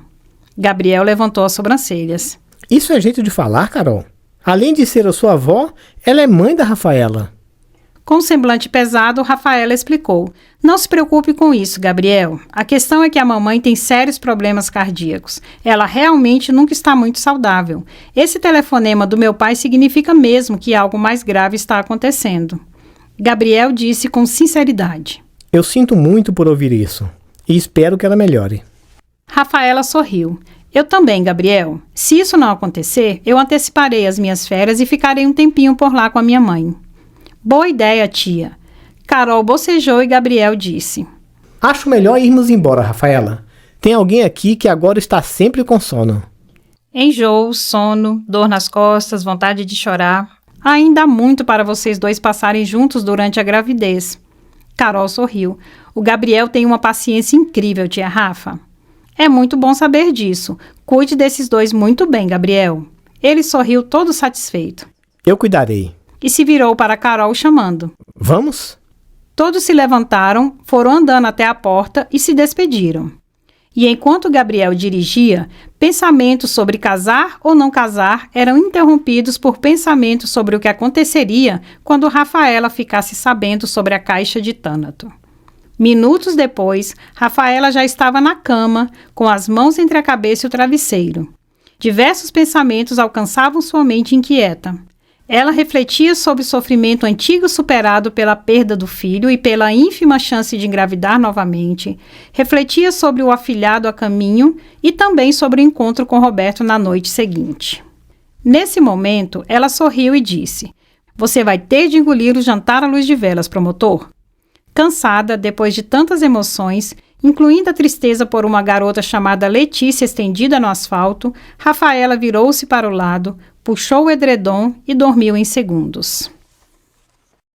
Gabriel levantou as sobrancelhas. Isso é jeito de falar, Carol? Além de ser a sua avó, ela é mãe da Rafaela. Com um semblante pesado, Rafaela explicou. Não se preocupe com isso, Gabriel. A questão é que a mamãe tem sérios problemas cardíacos. Ela realmente nunca está muito saudável. Esse telefonema do meu pai significa mesmo que algo mais grave está acontecendo. Gabriel disse com sinceridade. Eu sinto muito por ouvir isso e espero que ela melhore. Rafaela sorriu. Eu também, Gabriel. Se isso não acontecer, eu anteciparei as minhas férias e ficarei um tempinho por lá com a minha mãe. Boa ideia, tia. Carol bocejou e Gabriel disse. Acho melhor irmos embora, Rafaela. Tem alguém aqui que agora está sempre com sono. Enjoo, sono, dor nas costas, vontade de chorar. Ainda há muito para vocês dois passarem juntos durante a gravidez. Carol sorriu. O Gabriel tem uma paciência incrível, tia Rafa. É muito bom saber disso. Cuide desses dois muito bem, Gabriel. Ele sorriu todo satisfeito. Eu cuidarei. E se virou para Carol chamando. Vamos? Todos se levantaram, foram andando até a porta e se despediram. E enquanto Gabriel dirigia, pensamentos sobre casar ou não casar eram interrompidos por pensamentos sobre o que aconteceria quando Rafaela ficasse sabendo sobre a caixa de Thanato. Minutos depois, Rafaela já estava na cama, com as mãos entre a cabeça e o travesseiro. Diversos pensamentos alcançavam sua mente inquieta. Ela refletia sobre o sofrimento antigo superado pela perda do filho e pela ínfima chance de engravidar novamente. Refletia sobre o afilhado a caminho e também sobre o encontro com Roberto na noite seguinte. Nesse momento, ela sorriu e disse: Você vai ter de engolir o jantar à luz de velas, promotor? Cansada, depois de tantas emoções, incluindo a tristeza por uma garota chamada Letícia estendida no asfalto, Rafaela virou-se para o lado, puxou o edredom e dormiu em segundos.